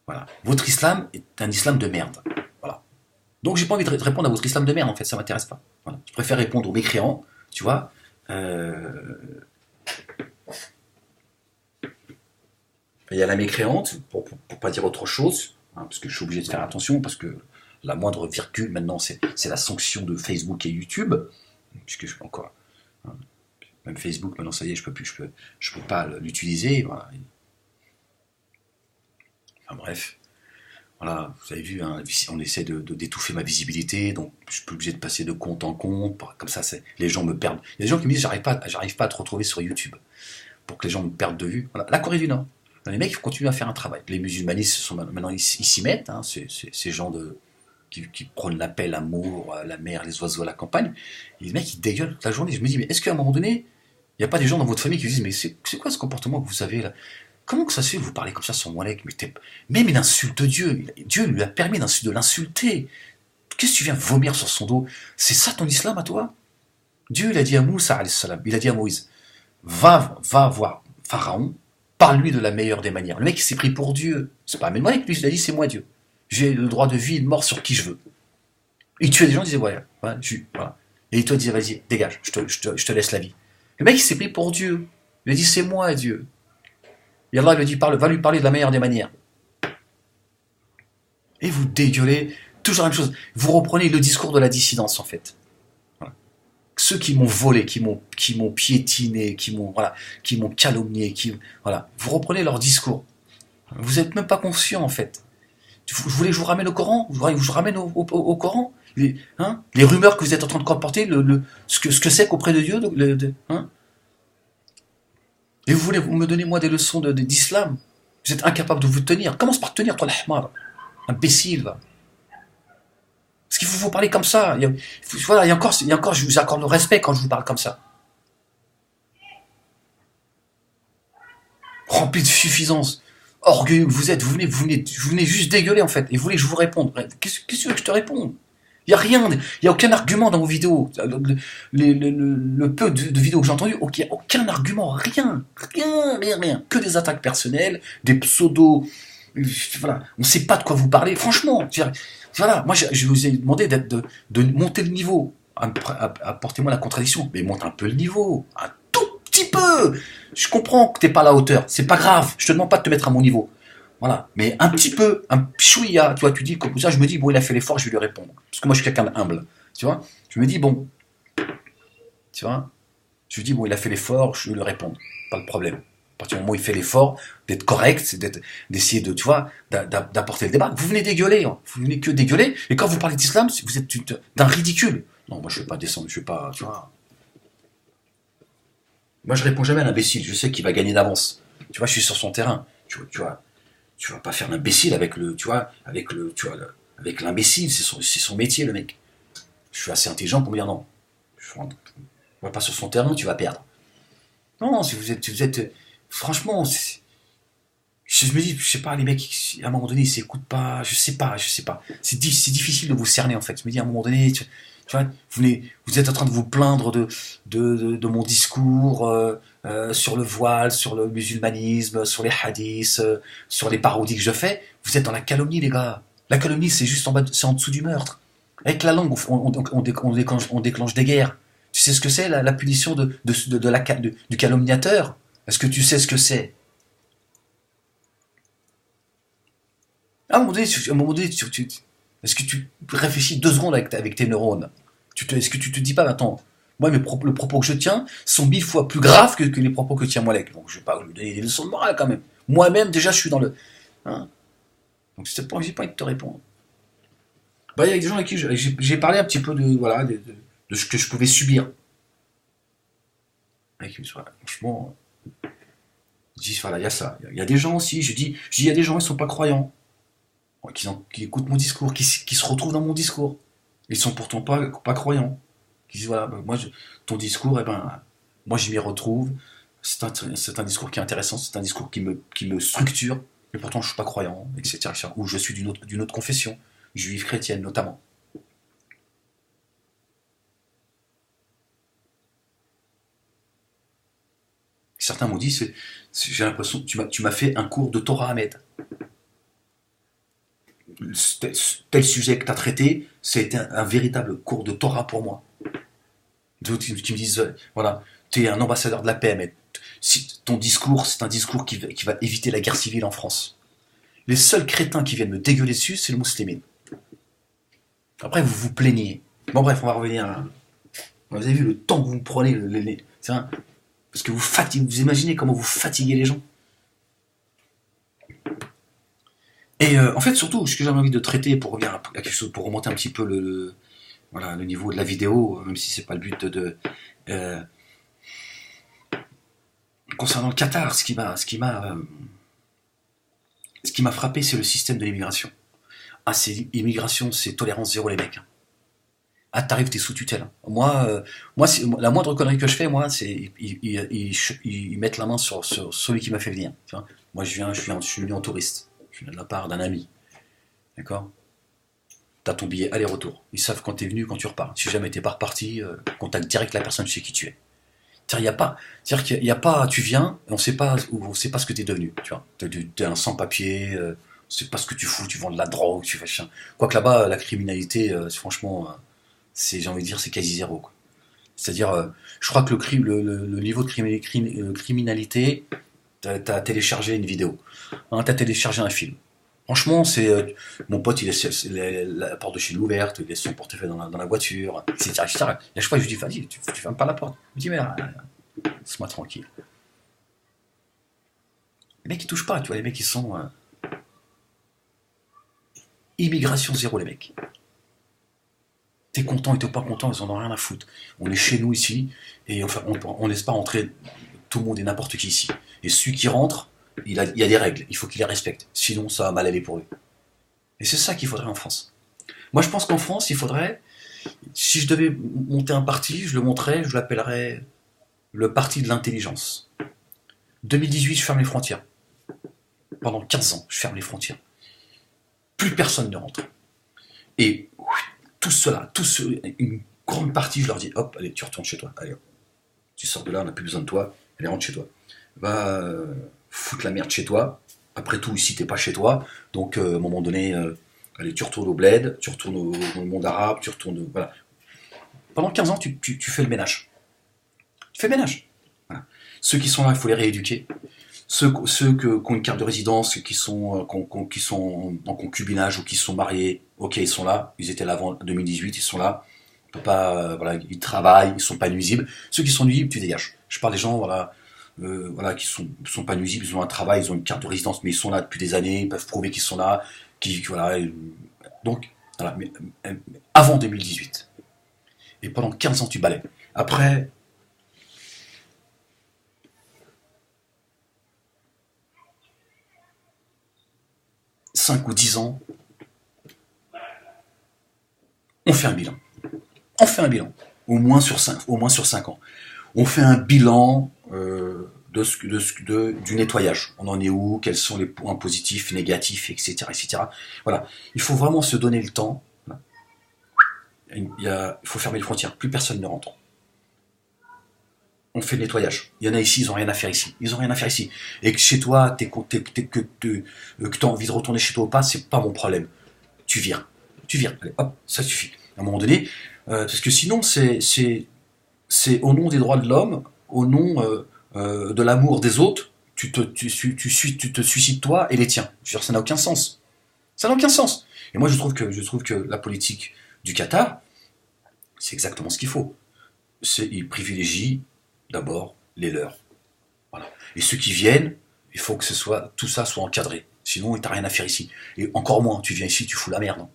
Voilà. Votre islam est un islam de merde. Voilà. Donc j'ai pas envie de répondre à votre islam de merde, en fait, ça m'intéresse pas. Voilà. Je préfère répondre aux mécréants, tu vois. Il y a la mécréante, pour pas dire autre chose, hein, parce que je suis obligé de faire attention, parce que la moindre virgule, maintenant, c'est la sanction de Facebook et YouTube, puisque je peux encore... Hein, même Facebook, maintenant, ça y est, je peux pas l'utiliser, voilà. Enfin bref, voilà, vous avez vu, hein, on essaie d'étouffer ma visibilité, donc je suis obligé de passer de compte en compte, comme ça les gens me perdent. Il y a des gens qui me disent j'arrive pas à te retrouver sur YouTube, pour que les gens me perdent de vue. Voilà. La Corée du Nord, les mecs continuent à faire un travail. Les musulmanistes maintenant ils s'y mettent, hein, ces gens qui prônent la paix, l'amour, la mer, les oiseaux, la campagne, et les mecs ils dégueulent toute la journée. Je me dis mais est-ce qu'à un moment donné, il n'y a pas des gens dans votre famille qui disent mais c'est quoi ce comportement que vous avez là? Comment que ça se fait que vous parlez comme ça sur Moualek? Même il insulte Dieu. Dieu lui a permis de l'insulter. Qu'est-ce que tu viens vomir sur son dos? C'est ça ton islam à toi? Dieu il a dit à Moussa, il a dit à Moïse, va voir Pharaon, parle-lui de la meilleure des manières. Le mec il s'est pris pour Dieu. C'est pas Moualek, lui il a dit c'est moi Dieu. J'ai le droit de vie et de mort sur qui je veux. Il tuait des gens, il disait voilà. Et toi il disait vas-y, dégage, je te laisse la vie. Le mec il s'est pris pour Dieu. Il a dit c'est moi Dieu. Et Allah lui dit, va lui parler de la meilleure des manières. Et vous dégueulez, toujours la même chose. Vous reprenez le discours de la dissidence, en fait. Voilà. Ceux qui m'ont volé, qui m'ont piétiné, qui m'ont calomnié, voilà. Vous reprenez leur discours. Vous n'êtes même pas conscient, en fait. Vous voulez que je vous ramène au Coran? Vous voulez que je vous ramène au Coran? Les rumeurs que vous êtes en train de comporter, ce que c'est qu'auprès de Dieu, Et vous voulez me donner, moi, des leçons d'islam? Vous êtes incapable de vous tenir. Commence par tenir, toi, l'ahmar. Imbécile, va. Parce qu'il faut vous parler comme ça. Voilà, et encore, je vous accorde le respect quand je vous parle comme ça. Rempli de suffisance. orgueilleux que vous êtes, vous venez juste dégueuler en fait, et vous voulez que je vous réponde. Qu'est-ce que tu veux que je te réponde? Il n'y a rien, il n'y a aucun argument dans vos vidéos. Le peu de vidéos que j'ai entendues, aucun argument, rien. Que des attaques personnelles, des pseudos. Voilà, on ne sait pas de quoi vous parlez. Franchement, voilà, moi je vous ai demandé de monter le niveau. Apportez-moi la contradiction, mais monte un peu le niveau, un tout petit peu. Je comprends que t'es pas à la hauteur, c'est pas grave. Je te demande pas de te mettre à mon niveau. Voilà, mais un petit peu, un pchouïa, tu vois, tu dis comme ça, je me dis, bon, il a fait l'effort, je vais lui répondre. Parce que moi, je suis quelqu'un d'humble, tu vois. Je me dis, bon, tu vois, je lui dis, bon, il a fait l'effort, je vais lui répondre. Pas de problème. À partir du moment où il fait l'effort d'être correct, d'essayer de, tu vois, d'apporter le débat. Vous venez dégueuler, hein. Vous venez que dégueuler, et quand vous parlez d'islam, vous êtes d'un ridicule. Non, moi, je vais pas descendre, je vais pas, tu vois. Moi, je réponds jamais à l'imbécile, je sais qu'il va gagner d'avance. Tu vois, je suis sur son terrain, tu vois. Tu vas pas faire l'imbécile avec le, tu vois, avec l'imbécile, c'est son métier, le mec. Je suis assez intelligent pour me dire non. On va pas sur son terrain, tu vas perdre. Non, si vous êtes, franchement, je me dis, je sais pas, les mecs, à un moment donné, ils s'écoutent pas, je sais pas. C'est difficile de vous cerner, en fait. Je me dis, à un moment donné, tu vois, vous êtes en train de vous plaindre de mon discours sur le voile, sur le musulmanisme, sur les hadiths, sur les parodies que je fais. Vous êtes dans la calomnie, les gars. La calomnie, c'est juste c'est en dessous du meurtre. Avec la langue, on déclenche des guerres. Tu sais ce que c'est, la punition du calomniateur? Est-ce que tu sais ce que c'est? À un moment donné, est-ce que tu réfléchis 2 secondes avec tes neurones? Est-ce que tu te dis pas, attends, moi, le propos que je tiens sont 1000 fois plus graves que les propos que tient Moalek. Donc, je vais pas lui donner des leçons de morale quand même. Moi-même, déjà, je suis dans le. Hein. Donc, j'ai pas envie de te répondre. Bah, il y a des gens avec qui j'ai parlé un petit peu de ce que je pouvais subir. Voilà, franchement, je dis, voilà, il y a ça. Il y a des gens aussi, je dis, il y a des gens, ils sont pas croyants. Qui écoutent mon discours, qui se retrouvent dans mon discours. Ils sont pourtant pas croyants. Qui disent voilà, ton discours, moi je m'y retrouve. C'est un discours qui est intéressant, c'est un discours qui me structure, mais pourtant je suis pas croyant, etc. Ou je suis d'une autre confession, juive chrétienne notamment. Certains m'ont dit, j'ai l'impression que tu m'as fait un cours de Torah Ahmed. Tel sujet que tu as traité, c'était un véritable cours de Torah pour moi. D'autres qui me disent, voilà, tu es un ambassadeur de la paix, mais si ton discours, c'est un discours qui va éviter la guerre civile en France. Les seuls crétins qui viennent me dégueuler dessus, c'est le musulman. Après, vous vous plaignez. Bon, bref, on va revenir à. Vous avez vu le temps que vous prenez, parce que vous imaginez comment vous fatiguez les gens. Et en fait, surtout, ce que j'avais envie de traiter pour revenir à quelque chose, pour remonter un petit peu le niveau de la vidéo, même si c'est pas le but concernant le Qatar, ce qui m'a frappé, c'est le système de l'immigration. Ah, c'est immigration, c'est tolérance zéro, les mecs. Ah, t'arrives, t'es sous tutelle. Moi, la moindre connerie que je fais, moi, c'est ils mettent la main sur celui qui m'a fait venir. Tu vois. Moi, je suis venu en touriste. Je viens de la part d'un ami. D'accord. T'as ton billet aller-retour. Ils savent quand t'es venu, quand tu repars. Si jamais t'es pas reparti, contacte direct la personne chez qui tu es. C'est-à-dire qu'il y a pas, tu viens, on sait pas ce que t'es devenu, tu vois. T'es un sans-papier, on sait pas ce que tu fous, tu vends de la drogue, tu fais chien. Quoique là-bas, la criminalité, franchement, j'ai envie de dire, c'est quasi zéro, quoi. C'est-à-dire, je crois que le niveau de criminalité, t'as téléchargé une vidéo, hein, t'as téléchargé un film. Franchement, mon pote, il laisse la porte de chez lui ouverte, il laisse son portefeuille dans la voiture, etc. Et à chaque fois, je lui dis, vas-y, tu fermes pas la porte. Il me dit, mais laisse-moi tranquille. Les mecs, ils touchent pas, tu vois, les mecs, ils sont. Immigration zéro, les mecs. T'es content et t'es pas content, ils en ont rien à foutre. On est chez nous ici, et enfin, on laisse pas rentrer tout le monde et n'importe qui ici. Et celui qui rentre, il y a des règles, il faut qu'il les respecte. Sinon, ça va mal aller pour lui. Et c'est ça qu'il faudrait en France. Moi, je pense qu'en France, il faudrait, si je devais monter un parti, je l'appellerais le parti de l'intelligence. 2018, je ferme les frontières. Pendant 15 ans, je ferme les frontières. Plus personne ne rentre. Et tout cela, une grande partie, je leur dis, hop, allez, tu retournes chez toi. Allez, hop. Tu sors de là, on n'a plus besoin de toi. Allez, rentre chez toi. Va foutre la merde chez toi. Après tout, ici, t'es pas chez toi. Donc, à un moment donné, allez, tu retournes au bled, tu retournes au monde arabe, tu retournes... Voilà. Pendant 15 ans, tu fais le ménage. Tu fais le ménage. Voilà. Ceux qui sont là, il faut les rééduquer. Ceux qui ont une carte de résidence, qui sont en concubinage ou qui sont mariés, ok, ils sont là. Ils étaient là avant 2018, ils sont là. On peut pas, voilà, ils travaillent, ils sont pas nuisibles. Ceux qui sont nuisibles, tu dégages. Je parle des gens, voilà, qui sont pas nuisibles, ils ont un travail, ils ont une carte de résidence, mais ils sont là depuis des années, ils peuvent prouver qu'ils sont là, voilà. Donc, voilà, mais avant 2018. Et pendant 15 ans, tu balais. Après, 5 ou 10 ans, on fait un bilan. On fait un bilan. Au moins sur 5 ans. On fait un bilan du nettoyage. On en est où? Quels sont les points positifs, négatifs, etc., etc. Voilà. Il faut vraiment se donner le temps. Il faut fermer les frontières. Plus personne ne rentre. On fait le nettoyage. Il y en a ici, ils n'ont rien à faire ici. Ils n'ont rien à faire ici. Et que chez toi, que tu as envie de retourner chez toi ou pas, c'est pas mon problème. Tu vires. Tu vires. Allez, hop, ça suffit. À un moment donné, parce que sinon, c'est au nom des droits de l'homme, au nom de l'amour des autres, tu te suicides toi et les tiens. Je veux dire, ça n'a aucun sens. Ça n'a aucun sens. Et moi, je trouve que la politique du Qatar, c'est exactement ce qu'il faut. Ils privilégient d'abord les leurs. Voilà. Et ceux qui viennent, il faut que tout ça soit encadré. Sinon, t'as rien à faire ici. Et encore moins, tu viens ici, tu fous la merde. Hein.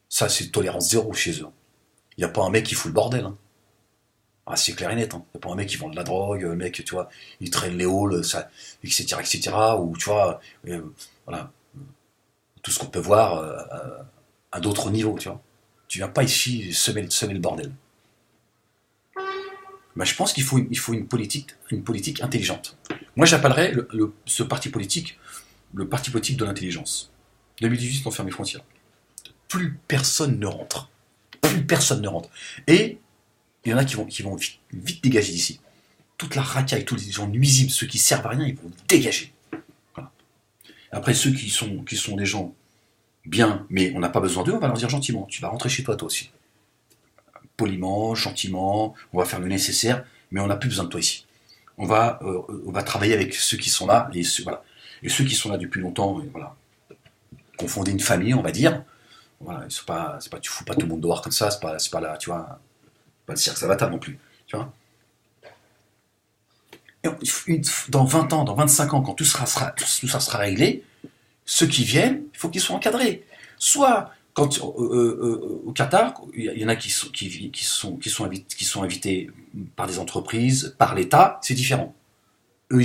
Ça, c'est tolérance zéro chez eux. Il n'y a pas un mec qui fout le bordel. Hein. Ah, c'est clair et net. Hein. Il n'y a pas un mec qui vend de la drogue, le mec, tu vois, il traîne les halls, ça, etc., etc. Ou, tu vois, voilà, tout ce qu'on peut voir à d'autres niveaux, tu vois. Tu viens pas ici semer le bordel. Ben, je pense qu'il faut une politique intelligente. Moi, j'appellerais ce parti politique le parti politique de l'intelligence. 2018, on ferme les frontières. Plus personne ne rentre. Plus personne ne rentre. Et il y en a qui vont vite dégager d'ici. Toute la racaille, tous les gens nuisibles, ceux qui servent à rien, ils vont dégager. Voilà. Après, ceux qui sont des gens bien, mais on n'a pas besoin d'eux, on va leur dire gentiment, tu vas rentrer chez toi aussi. Poliment, gentiment, on va faire le nécessaire, mais on n'a plus besoin de toi ici. On va travailler avec ceux qui sont là, voilà. Et ceux qui sont là depuis longtemps, voilà, qu'on fondé une famille, on va dire. Voilà, tu fous pas tout le monde dehors comme ça, c'est pas là, tu vois, pas le cirque Salvatore non plus, tu vois. Et dans 20 ans, dans 25 ans, quand tout ça sera réglé, ceux qui viennent, il faut qu'ils soient encadrés. Soit quand au Qatar, il y en a qui sont invités par des entreprises, par l'État, c'est différent. Eux,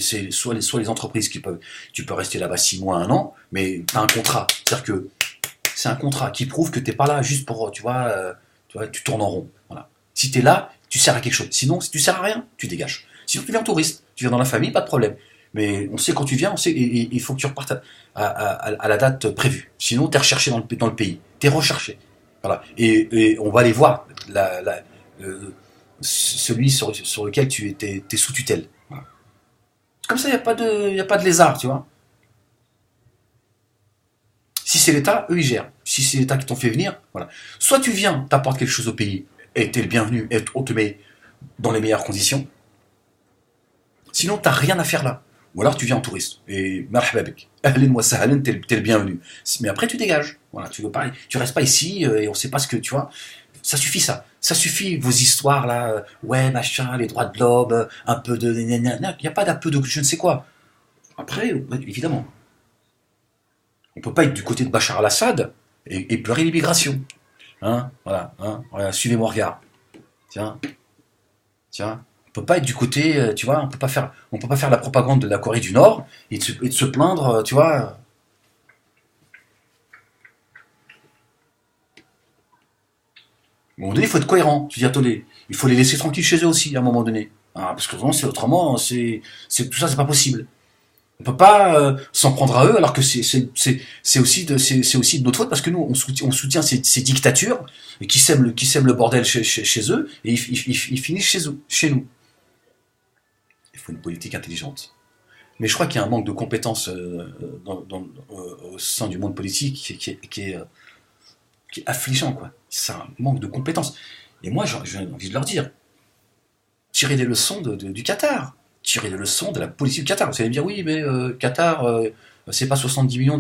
c'est soit les entreprises tu peux rester là-bas 6 mois, 1 an, mais tu as un contrat. C'est-à-dire que c'est un contrat qui prouve que t'es pas là juste pour, tu tournes en rond. Voilà. Si t'es là, tu sers à quelque chose. Sinon, si tu sers à rien, tu dégages. Sinon, tu viens en touriste, tu viens dans la famille, pas de problème. Mais on sait quand tu viens, on sait, et il faut que tu repartes à la date prévue. Sinon, t'es recherché dans le pays. T'es recherché. Voilà. Et on va aller voir celui sur lequel t'es sous tutelle. Voilà. Comme ça, il n'y a pas de lézard, tu vois. Si c'est l'État, eux ils gèrent. Si c'est l'État qui t'ont fait venir, voilà. Soit tu viens, t'apportes quelque chose au pays, et t'es le bienvenu, et on te met dans les meilleures conditions. Sinon, t'as rien à faire là. Ou alors tu viens en touriste. Et marhaba bik. Ahlan wa sahlan, t'es le bienvenu. Mais après tu dégages. Voilà, tu restes pas ici et on sait pas ce que tu vois. Ça suffit ça. Ça suffit vos histoires là. Ouais, machin, les droits de l'homme, un peu de. Il n'y a pas d'un peu de je ne sais quoi. Après, évidemment. On peut pas être du côté de Bachar al-Assad et pleurer l'immigration. Hein, voilà, suivez-moi, regard. Tiens. On peut pas être du côté, tu vois, on peut pas faire la propagande de la Corée du Nord et de se plaindre, tu vois. À un moment donné, il faut être cohérent. Tu dis, attendez, il faut les laisser tranquilles chez eux aussi, à un moment donné. Parce que autrement, tout ça, c'est pas possible. On peut pas s'en prendre à eux alors que c'est aussi de notre faute parce que nous on soutient ces dictatures et qui sèment le bordel chez eux et ils finissent chez nous. Il faut une politique intelligente. Mais je crois qu'il y a un manque de compétences au sein du monde politique qui est affligeant, quoi. C'est un manque de compétences. Et moi, j'ai envie de leur dire, tirez des leçons du Qatar. Tirez des leçons de la politique du Qatar. Vous allez me dire, oui, mais Qatar, c'est pas 70 millions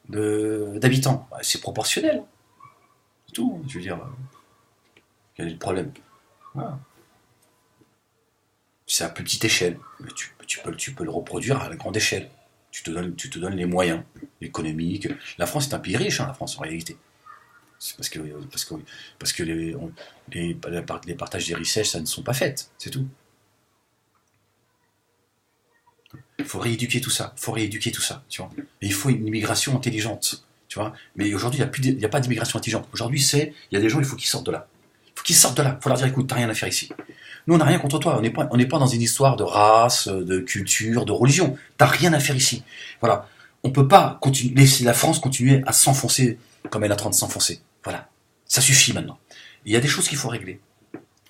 d'habitants. Bah, c'est proportionnel. C'est tout. Je veux dire, quel est le problème? Voilà. C'est à petite échelle. Mais tu peux le reproduire à la grande échelle. Tu te donnes les moyens économiques. La France est un pays riche, hein, la France, en réalité. C'est parce que les partages des richesses, ça ne sont pas faites. C'est tout. Il faut rééduquer tout ça. Tu vois. Et il faut une immigration intelligente. Tu vois. Mais aujourd'hui, il n'y a pas d'immigration intelligente. Aujourd'hui, il y a des gens, il faut qu'ils sortent de là. Il faut leur dire, écoute, t'as rien à faire ici. Nous, on n'a rien contre toi. On n'est pas dans une histoire de race, de culture, de religion. T'as rien à faire ici. Voilà. On peut pas laisser la France continuer à s'enfoncer comme elle est en train de s'enfoncer. Voilà. Ça suffit maintenant. Il y a des choses qu'il faut régler.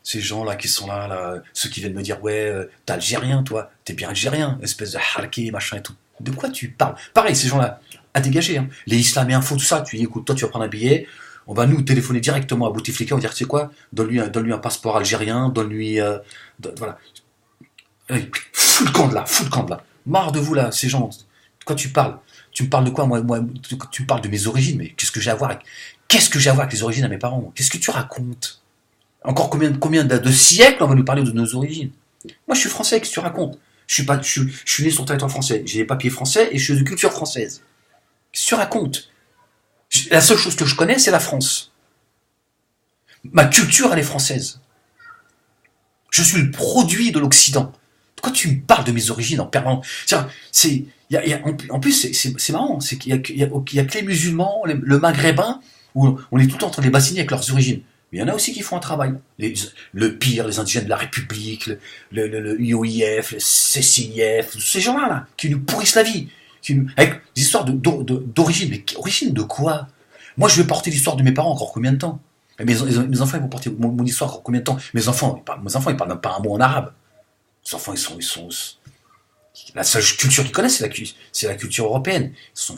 Ces gens-là qui sont là, ceux qui viennent me dire, ouais, t'es algérien, toi. T'es bien algérien, espèce de harké, machin et tout. De quoi tu parles? Pareil, ces gens-là, à dégager. Hein. Les Islam et Info, tout ça, tu dis, écoute, toi, tu vas prendre un billet. On va nous téléphoner directement à Bouteflika, on va dire, tu sais quoi, donne-lui un passeport algérien, voilà. Allez, fous le camp de là. Marre de vous là, ces gens. De quoi tu parles? Tu me parles de quoi, moi, tu me parles de mes origines, mais qu'est-ce que j'ai à voir avec les origines à mes parents? Qu'est-ce que tu racontes? Encore combien de siècles on va nous parler de nos origines? Moi, je suis français, qu'est-ce que tu racontes? Je suis né sur le territoire français, j'ai les papiers français et je suis de culture française. Qu'est-ce que tu racontes? La seule chose que je connais, c'est la France. Ma culture, elle est française. Je suis le produit de l'Occident. Pourquoi tu me parles de mes origines en permanence? En plus, c'est marrant, c'est qu'il y a que les musulmans, le maghrébin, où on est tout le temps en train de les bassiner avec leurs origines. Mais il y en a aussi qui font un travail. Le pire, les indigènes de la République, le IOIF, le CCIF, ces gens-là, là, qui nous pourrissent la vie. Avec des histoires d'origine. Mais origine de quoi? Moi, je vais porter l'histoire de mes parents encore combien de temps? Mes enfants, ils vont porter mon histoire encore combien de temps? Mes enfants, ils parlent même pas un mot en arabe. Les enfants, ils sont la seule culture qu'ils connaissent, c'est la culture européenne. Ils sont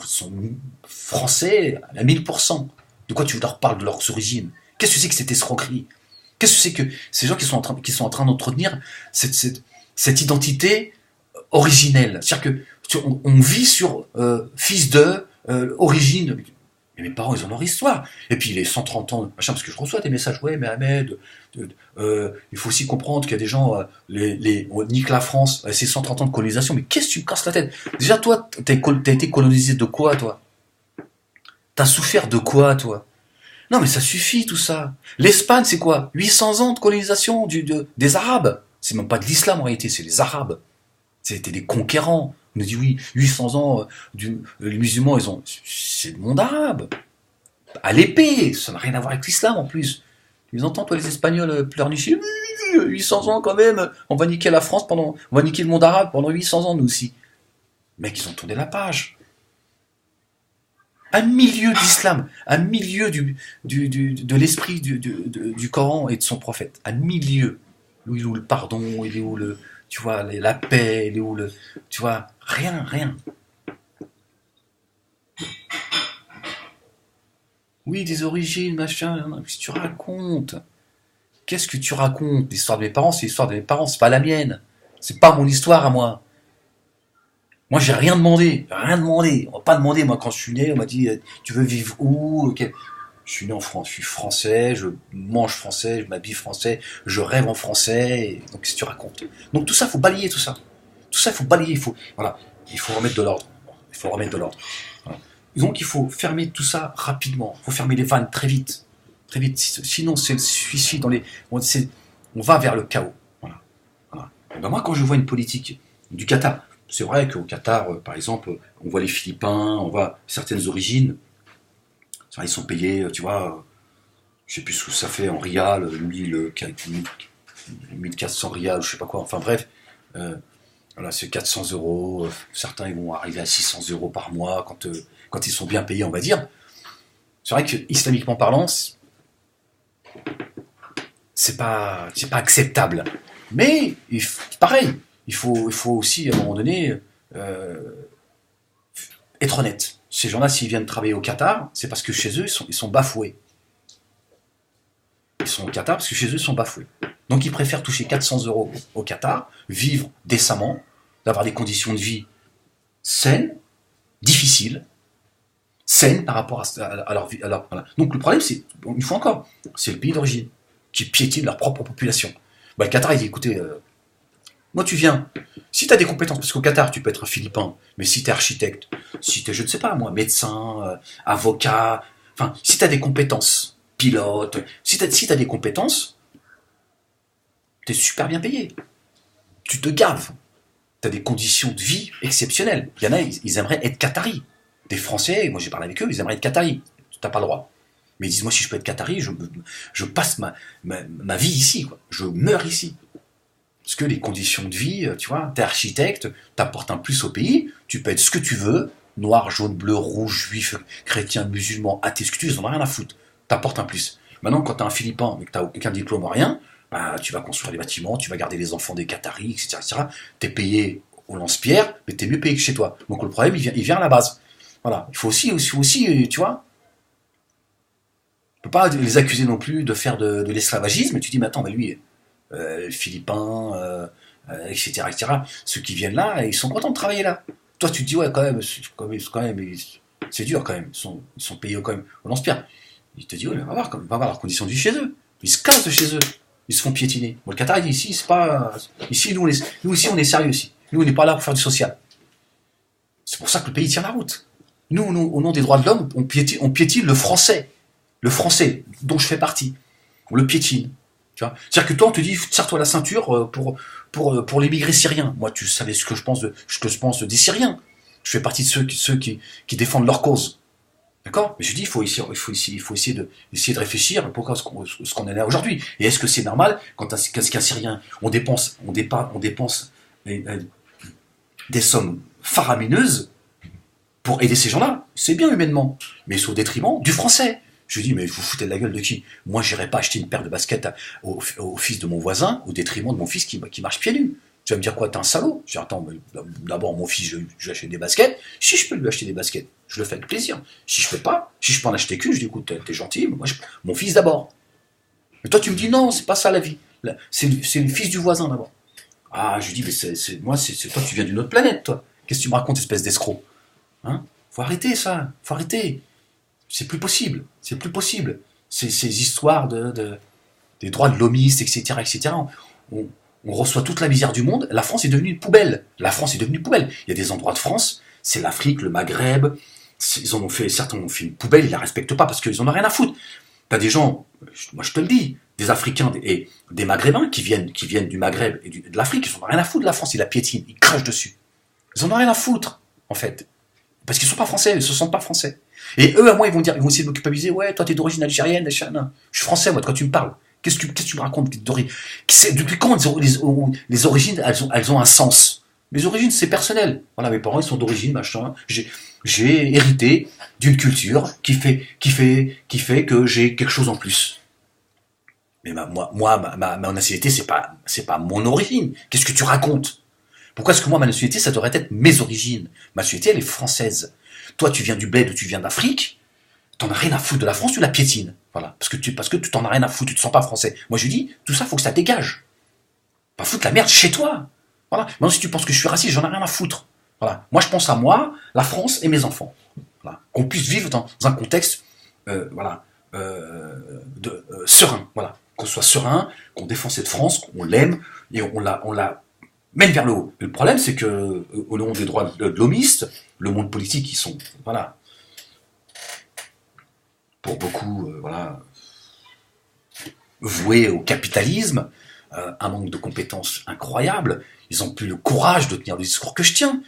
français à 1000%. De quoi tu leur parles de leurs origines? Qu'est-ce que c'est que cette escroquerie? Qu'est-ce que c'est que ces gens qui sont en train d'entretenir cette identité originelle? C'est-à-dire que on vit sur fils de, origine. Mais mes parents, ils ont leur histoire. Et puis les 130 ans, machin, parce que je reçois des messages, ouais, mais Ahmed, il faut aussi comprendre qu'il y a des gens, on nique la France, c'est 130 ans de colonisation, mais qu'est-ce que tu me casses la tête? Déjà, toi, t'as été colonisé de quoi, toi? T'as souffert de quoi, toi? Non, mais ça suffit, tout ça. L'Espagne, c'est quoi? 800 ans de colonisation des Arabes. C'est même pas de l'islam, en réalité, c'est les Arabes. C'était des conquérants. On nous dit, oui, 800 ans, les musulmans, c'est le monde arabe. À l'épée, ça n'a rien à voir avec l'islam, en plus. Tu les entends, toi, les Espagnols pleurnicher? 800 ans, quand même. On va niquer la France on va niquer le monde arabe pendant 800 ans, nous aussi. Mec, ils ont tourné la page. À milieu d'islam, à milieu de l'esprit du Coran et de son prophète, à milieu. Il est où le pardon, il est où tu vois, la paix, il est où tu vois, rien. Oui, des origines, machin, qu'est-ce que tu racontes? Qu'est-ce que tu racontes? L'histoire de mes parents, c'est l'histoire de mes parents, c'est pas la mienne. C'est pas mon histoire à moi. Moi, j'ai rien demandé. On m'a pas demandé, moi, quand je suis né, on m'a dit, tu veux vivre où? Ok. Je suis né en France, je suis français, je mange français, je m'habille français, je rêve en français, donc qu'est-ce que tu racontes? Donc tout ça, il faut balayer tout ça. Tout ça, il faut balayer, voilà, il faut remettre de l'ordre. Voilà. Donc il faut fermer tout ça rapidement. Il faut fermer les vannes très vite. Sinon, c'est le suicide on va vers le chaos. Voilà. Et ben moi, quand je vois une politique du Qatar, c'est vrai qu'au Qatar, par exemple, on voit les Philippins, on voit certaines origines. Ils sont payés, tu vois, je sais plus ce que ça fait en rial, 1400 rial, je sais pas quoi, enfin bref. Voilà, c'est 400 euros. Certains ils vont arriver à 600 euros par mois quand ils sont bien payés, on va dire. C'est vrai que islamiquement parlant, c'est pas acceptable. Mais pareil, il faut aussi à un moment donné être honnête. Ces gens-là, s'ils viennent travailler au Qatar, c'est parce que chez eux, ils sont bafoués. Ils sont au Qatar parce que chez eux, ils sont bafoués. Donc ils préfèrent toucher 400 euros au Qatar, vivre décemment, d'avoir des conditions de vie saines, difficiles, saines par rapport à leur vie. Voilà. Donc le problème, c'est, une fois encore, c'est le pays d'origine qui piétine leur propre population. Bah, le Qatar, il dit, écoutez, moi tu viens, si tu as des compétences, parce qu'au Qatar, tu peux être un Philippin, mais si tu es architecte, si tu es, je ne sais pas moi, médecin, avocat, enfin, si tu as des compétences, pilote, si tu as des compétences, tu es super bien payé. Tu te gaves. Tu as des conditions de vie exceptionnelles. Il y en a, ils aimeraient être Qataris. Des Français, moi j'ai parlé avec eux, ils aimeraient être Qataris. Tu n'as pas le droit. Mais ils disent, moi si je peux être Qatari, je passe ma vie ici, quoi. Je meurs ici. Parce que les conditions de vie, tu vois, t'es architecte, t'apportes un plus au pays, tu peux être ce que tu veux, noir, jaune, bleu, rouge, juif, chrétien, musulman, athée, ce que tu veux, ils en ont rien à foutre. T'apportes un plus. Maintenant, quand t'es un Philippin, mais que t'as aucun diplôme, rien, bah, tu vas construire des bâtiments, tu vas garder les enfants des Qataris, etc., etc. T'es payé au lance-pierre, mais t'es mieux payé que chez toi. Donc le problème, il vient à la base. Voilà. Il faut aussi, tu vois, on peut pas les accuser non plus de faire de l'esclavagisme, mais tu dis, mais attends, mais lui, Philippins, etc., etc. Ceux qui viennent là, ils sont contents de travailler là. Toi, tu te dis, ouais, quand même, c'est dur quand même. Ils sont payés quand même au lance-pierre. Il te dit, ouais, va voir leurs conditions de vie chez eux. Ils se cassent de chez eux. Ils se font piétiner. Bon, le Qatar, il dit, ici, c'est pas. Ici, nous ici, on est sérieux aussi. Nous, on n'est pas là pour faire du social. C'est pour ça que le pays tient la route. Nous, au nom des droits de l'homme, on piétine le français. Le français, dont je fais partie. On le piétine. Tu vois, c'est-à-dire que toi, on te dit, serre-toi la ceinture pour l'émigré syrien. Moi, tu savais ce que je pense des Syriens. Je fais partie de ceux qui défendent leur cause. D'accord? Mais je dis, il faut essayer de réfléchir pourquoi ce qu'on est là aujourd'hui. Et est-ce que c'est normal quand qu'un Syrien, on dépense des sommes faramineuses pour aider ces gens-là? C'est bien humainement, mais c'est au détriment du français. Je lui dis, mais vous foutez de la gueule de qui? Moi, j'irai pas acheter une paire de baskets au fils de mon voisin, au détriment de mon fils qui marche pieds nus. Tu vas me dire quoi? T'es un salaud? Je dis, attends, mais d'abord, mon fils, je lui achète des baskets. Si je peux lui acheter des baskets, je le fais avec plaisir. Si je peux pas, si je peux en acheter qu'une, je dis, écoute, t'es gentil, mais moi, mon fils d'abord. Mais toi, tu me dis, non, c'est pas ça la vie. C'est le fils du voisin d'abord. Ah, je lui dis, mais moi, toi, tu viens d'une autre planète, toi. Qu'est-ce que tu me racontes, espèce d'escroc? Hein? Faut arrêter ça, faut arrêter. C'est plus possible, c'est plus possible. Ces histoires des droits de l'homiste, etc., etc. On reçoit toute la misère du monde. La France est devenue une poubelle. La France est devenue une poubelle. Il y a des endroits de France, c'est l'Afrique, le Maghreb. Certains ont fait une poubelle, ils la respectent pas parce qu'ils en ont rien à foutre. T'as des gens, moi je te le dis, des Africains et des Maghrébins qui viennent du Maghreb et de l'Afrique, ils en ont rien à foutre de la France, ils la piétinent, ils crachent dessus. Ils en ont rien à foutre, en fait. Parce qu'ils sont pas français, ils se sentent pas français. Et eux, à moi, ils vont essayer de me culpabiliser. Ouais, toi, t'es d'origine algérienne, non. Je suis français, moi, de quoi tu me parles? Qu'est-ce que tu me racontes d'origine? Depuis quand les origines, elles ont un sens? Les origines, c'est personnel. Voilà, mes parents, ils sont d'origine, machin. J'ai hérité d'une culture qui fait que j'ai quelque chose en plus. Mais ma nationalité, c'est pas mon origine. Qu'est-ce que tu racontes? Pourquoi est-ce que moi, ma nationalité, ça devrait être mes origines? Ma nationalité, elle est française. Toi, tu viens du bled ou tu viens d'Afrique, t'en as rien à foutre de la France, tu la piétines. Voilà. Parce que tu t'en as rien à foutre, tu te sens pas français. Moi, je dis, tout ça, faut que ça dégage. Pas foutre la merde chez toi. Voilà. Maintenant, si tu penses que je suis raciste, j'en ai rien à foutre. Voilà. Moi, je pense à moi, la France et mes enfants. Voilà. Qu'on puisse vivre dans un contexte, serein. Voilà. Qu'on soit serein, qu'on défende cette France, qu'on l'aime, et on la mène vers le haut. Le problème, c'est que, au nom des droits de l'homiste, le monde politique, ils sont, voilà, pour beaucoup, voués au capitalisme, un manque de compétences incroyable. Ils n'ont plus le courage de tenir le discours que je tiens,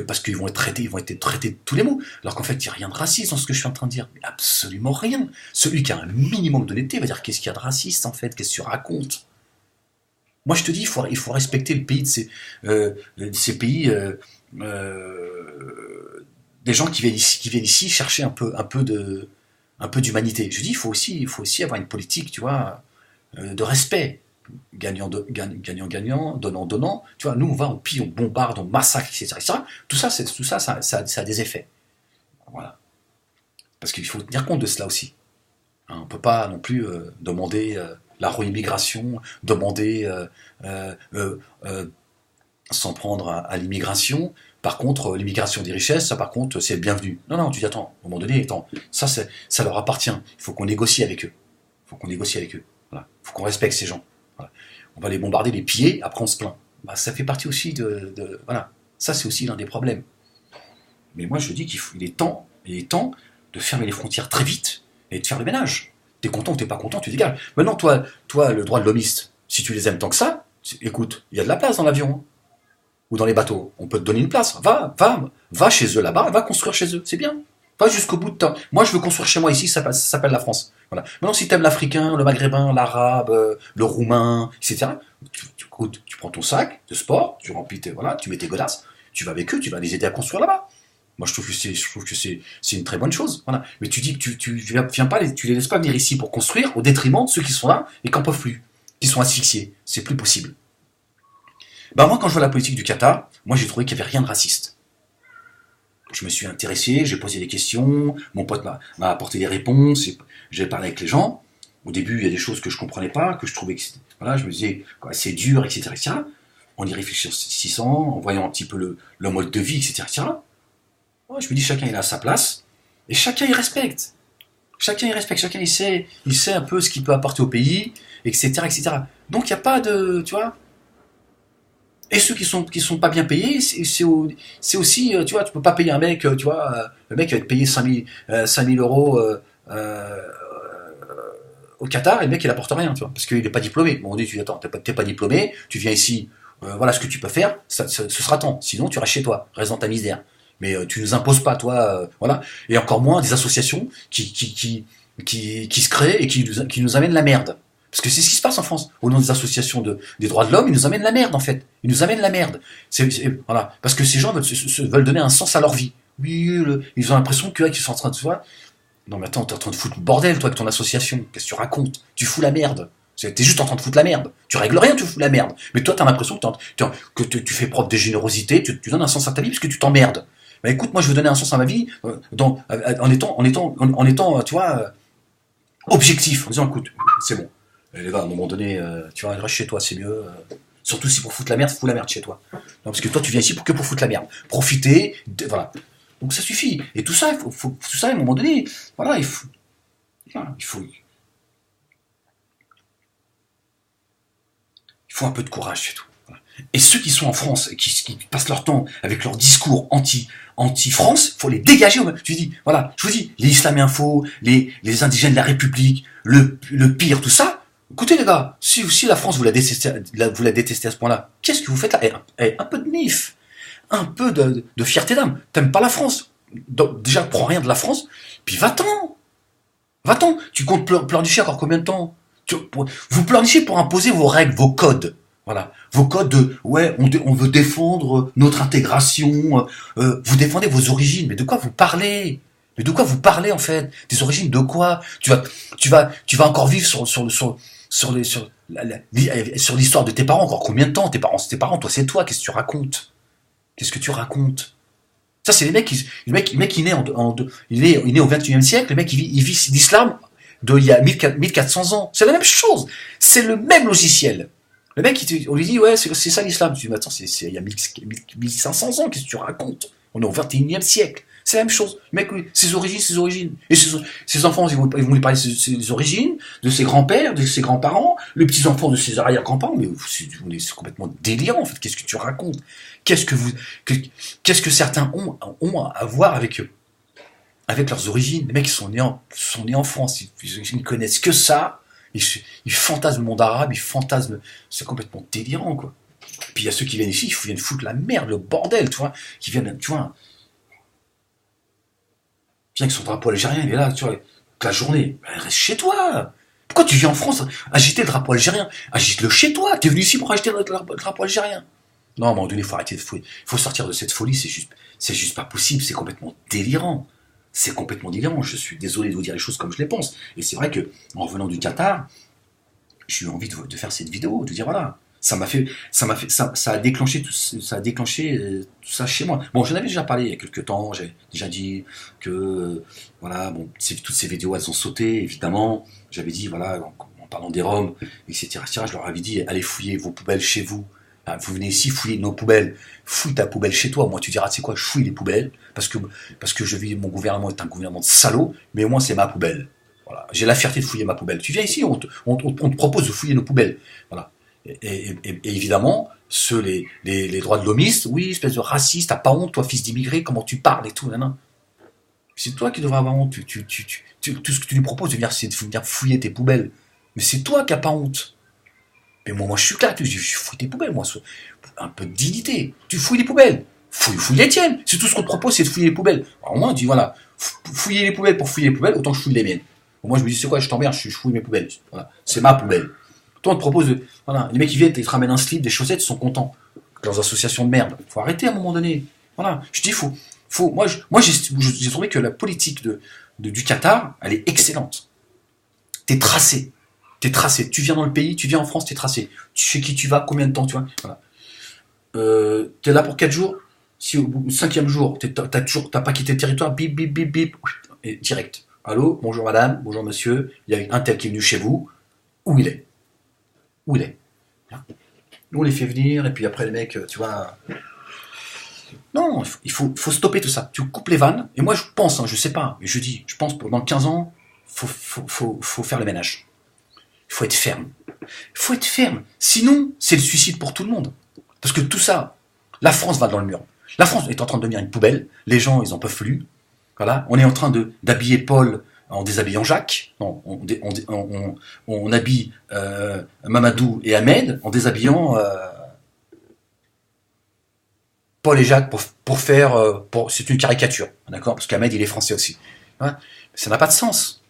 parce qu'ils vont être traités de tous les mots, alors qu'en fait, il n'y a rien de raciste dans ce que je suis en train de dire, mais absolument rien. Celui qui a un minimum d'honnêteté va dire qu'est-ce qu'il y a de raciste en fait, qu'est-ce que tu racontes? Moi, je te dis, il faut respecter le pays de ces pays, des gens qui viennent ici chercher un peu d'humanité. Je dis, il faut aussi avoir une politique, tu vois, de respect. Gagnant, donnant. Tu vois, nous, on va, on pille, on bombarde, on massacre, etc. etc. Tout ça, ça a des effets. Voilà. Parce qu'il faut tenir compte de cela aussi. Hein, on ne peut pas non plus demander la réimmigration, demander s'en prendre à l'immigration. Par contre, l'immigration des richesses, ça par contre, c'est le bienvenu. Non, non, tu dis, attends, à un moment donné, attends, ça leur appartient. Il faut qu'on négocie avec eux. Il faut qu'on négocie avec eux. Voilà. Il faut qu'on respecte ces gens. Voilà. On va les bombarder, les piller, après on se plaint. Bah, ça fait partie aussi voilà. Ça, c'est aussi l'un des problèmes. Mais moi, je dis qu'il est temps de fermer les frontières très vite et de faire le ménage. T'es content ou t'es pas content, tu dégages. Maintenant, toi, le droit de l'homiste, si tu les aimes tant que ça, écoute, il y a de la place dans l'avion, hein, ou dans les bateaux. On peut te donner une place. Va chez eux là-bas, va construire chez eux. C'est bien. Va jusqu'au bout de temps. Moi, je veux construire chez moi ici, ça s'appelle la France. Voilà. Maintenant, si t'aimes l'Africain, le Maghrébin, l'Arabe, le Roumain, etc., tu prends ton sac de sport, tu remplis voilà, tu mets tes godasses, tu vas avec eux, tu vas les aider à construire là-bas. Moi, je trouve que c'est une très bonne chose. Voilà. Mais tu dis que tu viens pas, tu les laisses pas venir ici pour construire au détriment de ceux qui sont là et qui n'en peuvent plus, qui sont asphyxiés. C'est plus possible. Bah moi, quand je vois la politique du Qatar, moi j'ai trouvé qu'il n'y avait rien de raciste. Je me suis intéressé, j'ai posé des questions, mon pote m'a apporté des réponses, j'ai parlé avec les gens. Au début, il y a des choses que je comprenais pas, que je trouvais que voilà, je me disais c'est dur, etc., etc. En y réfléchissant, en voyant un petit peu le mode de vie, etc., etc. Ouais, je me dis chacun il a sa place et chacun il respecte. Chacun il sait un peu ce qu'il peut apporter au pays, etc., etc. Donc il n'y a pas de, tu vois. Et ceux qui sont pas bien payés, c'est aussi, tu vois, tu peux pas payer un mec, tu vois, le mec va être payé 5 000 euros au Qatar, et le mec il apporte rien, tu vois, parce qu'il est pas diplômé. Bon, on dit, tu dis, attends, t'es pas diplômé, tu viens ici, voilà ce que tu peux faire, ce sera temps. Sinon, tu restes chez toi, reste dans ta misère. Mais tu nous imposes pas, toi, voilà. Et encore moins des associations qui se créent et qui nous amènent la merde. Parce que c'est ce qui se passe en France. Au nom des associations des droits de l'homme, ils nous amènent la merde, en fait. Ils nous amènent la merde. Voilà. Parce que ces gens veulent donner un sens à leur vie. Oui, ils ont l'impression qu'ils sont en train de se voir. Non, mais attends, t'es en train de foutre le bordel, toi, avec ton association. Qu'est-ce que tu racontes? Tu fous la merde. T'es juste en train de foutre la merde. Tu règles rien, tu fous la merde. Mais toi, t'as l'impression que tu fais preuve de générosité, tu donnes un sens à ta vie parce que tu t'emmerdes. Bah écoute, moi, je veux donner un sens à ma vie en étant, tu vois, objectif. En disant, écoute, c'est bon. Les gars, à un moment donné, tu vas rester chez toi, c'est mieux. Surtout si pour foutre la merde, fous la merde chez toi. Non, parce que toi, tu viens ici pour foutre la merde. Profiter, voilà. Donc ça suffit. Et tout ça, tout ça, à un moment donné, voilà, il faut un peu de courage, c'est tout. Voilà. Et ceux qui sont en France et qui passent leur temps avec leur discours anti-France, il faut les dégager. Tu dis, voilà, je vous dis, les Islam Info, les indigènes de la République, le pire, tout ça. Écoutez les gars, si la France vous la détestez à ce point-là, qu'est-ce que vous faites là? Un peu de mif, un peu de fierté d'âme. T'aimes pas la France? Donc, déjà, prends rien de la France, puis va-t'en. Va-t'en. Tu comptes pleurnicher encore combien de temps? Vous pleurnichez pour imposer vos règles, vos codes. Voilà. Vos codes ouais, on veut défendre notre intégration. Vous défendez vos origines. Mais de quoi vous parlez? Mais de quoi vous parlez, en fait? Des origines de quoi? Tu vas encore vivre sur l'histoire de tes parents encore combien de temps? Tes parents, c'est tes parents. Toi, c'est toi. Qu'est-ce que tu racontes? Qu'est-ce que tu racontes? Ça, c'est les mecs le mec il est né au XXIe siècle. Le mec, il vit l'islam il y a 1400 ans. C'est la même chose. C'est le même logiciel. Le mec, on lui dit, ouais, c'est ça l'islam. Tu dis, mais attends, il y a 1500 ans, qu'est-ce que tu racontes? On est au XXIe siècle. C'est la même chose. Le mec, oui, ses origines. Et ses enfants, ils vont lui parler de ses origines, de ses grands-pères, de ses grands-parents, les petits-enfants de ses arrière-grands-parents. Mais c'est complètement délirant, en fait. Qu'est-ce que tu racontes? Qu'est-ce que certains ont à voir avec eux? Avec leurs origines. Les mecs, ils sont nés en France. Ils ne connaissent que ça. Ils fantasment le monde arabe, ils fantasment. C'est complètement délirant, quoi. Puis il y a ceux qui viennent ici, ils viennent foutre la merde, le bordel, tu vois. Qui viennent, tu vois. Viens avec son drapeau algérien, il est là, tu vois, toute la journée. Reste chez toi. Pourquoi tu viens en France agiter le drapeau algérien? Agite-le chez toi. T'es venu ici pour agiter le drapeau algérien. Non, à un moment donné, il faut arrêter de fouiller. Il faut sortir de cette folie, c'est juste pas possible, c'est complètement délirant. C'est complètement délirant. Je suis désolé de vous dire les choses comme je les pense. Et c'est vrai que, en revenant du Qatar, j'ai eu envie de faire cette vidéo, de dire voilà. Ça a déclenché tout ça chez moi. Bon, j'en avais déjà parlé il y a quelques temps, j'ai déjà dit que, voilà, bon, toutes ces vidéos, elles ont sauté, évidemment. J'avais dit, voilà, en parlant des Roms, etc., je leur avais dit, allez fouiller vos poubelles chez vous. Vous venez ici fouiller nos poubelles, fouille ta poubelle chez toi. Moi, tu diras, tu sais quoi, je fouille les poubelles, parce que mon gouvernement est un gouvernement de salauds, mais au moins, c'est ma poubelle. Voilà. J'ai la fierté de fouiller ma poubelle. Tu viens ici, on te propose de fouiller nos poubelles. Voilà. Et évidemment, les droits de l'homiste, oui, espèce de raciste, t'as pas honte, toi, fils d'immigré, comment tu parles et tout, nan. C'est toi qui devrais avoir honte. Tout ce que tu lui proposes, c'est de venir fouiller tes poubelles. Mais c'est toi qui n'as pas honte. Mais moi, je suis clair, je fouille tes poubelles, moi. Un peu de dignité. Tu fouilles les poubelles. Fouille les tiennes. C'est tout ce qu'on te propose, c'est de fouiller les poubelles. Alors moi, on dit, voilà, fouiller les poubelles pour fouiller les poubelles, autant que je fouille les miennes. Bon, moi, je me dis, c'est quoi, je t'emmerde, je fouille mes poubelles. Voilà. C'est ma poubelle. Toi, on te propose de. Voilà, les mecs qui viennent, ils te ramènent un slip, des chaussettes, ils sont contents. Leurs associations de merde. Faut arrêter à un moment donné. Voilà. Je dis, moi, j'ai trouvé que la politique du Qatar, elle est excellente. T'es tracé. Tu viens dans le pays, tu viens en France, t'es tracé. Tu sais qui tu vas, combien de temps tu vas. Voilà. T'es là pour 4 jours. Si au 5e jour, t'as pas quitté le territoire, bip, bip, bip, bip, et direct. Allô, bonjour madame, bonjour monsieur, il y a un tel qui est venu chez vous. Où il est? Nous on les fait venir, et puis après les mecs, tu vois. Non, il faut stopper tout ça. Tu coupes les vannes, et moi je pense, je sais pas, mais je pense pendant 15 ans, faut faire le ménage. Il faut être ferme. Sinon, c'est le suicide pour tout le monde. Parce que tout ça, la France va dans le mur. La France est en train de devenir une poubelle. Les gens, ils en peuvent plus. Voilà. On est en train d'habiller Paul en déshabillant Jacques. Non, on habille Mamadou et Ahmed en déshabillant Paul et Jacques pour faire... c'est une caricature, d'accord? Parce qu'Ahmed, il est français aussi. Voilà. Ça n'a pas de sens.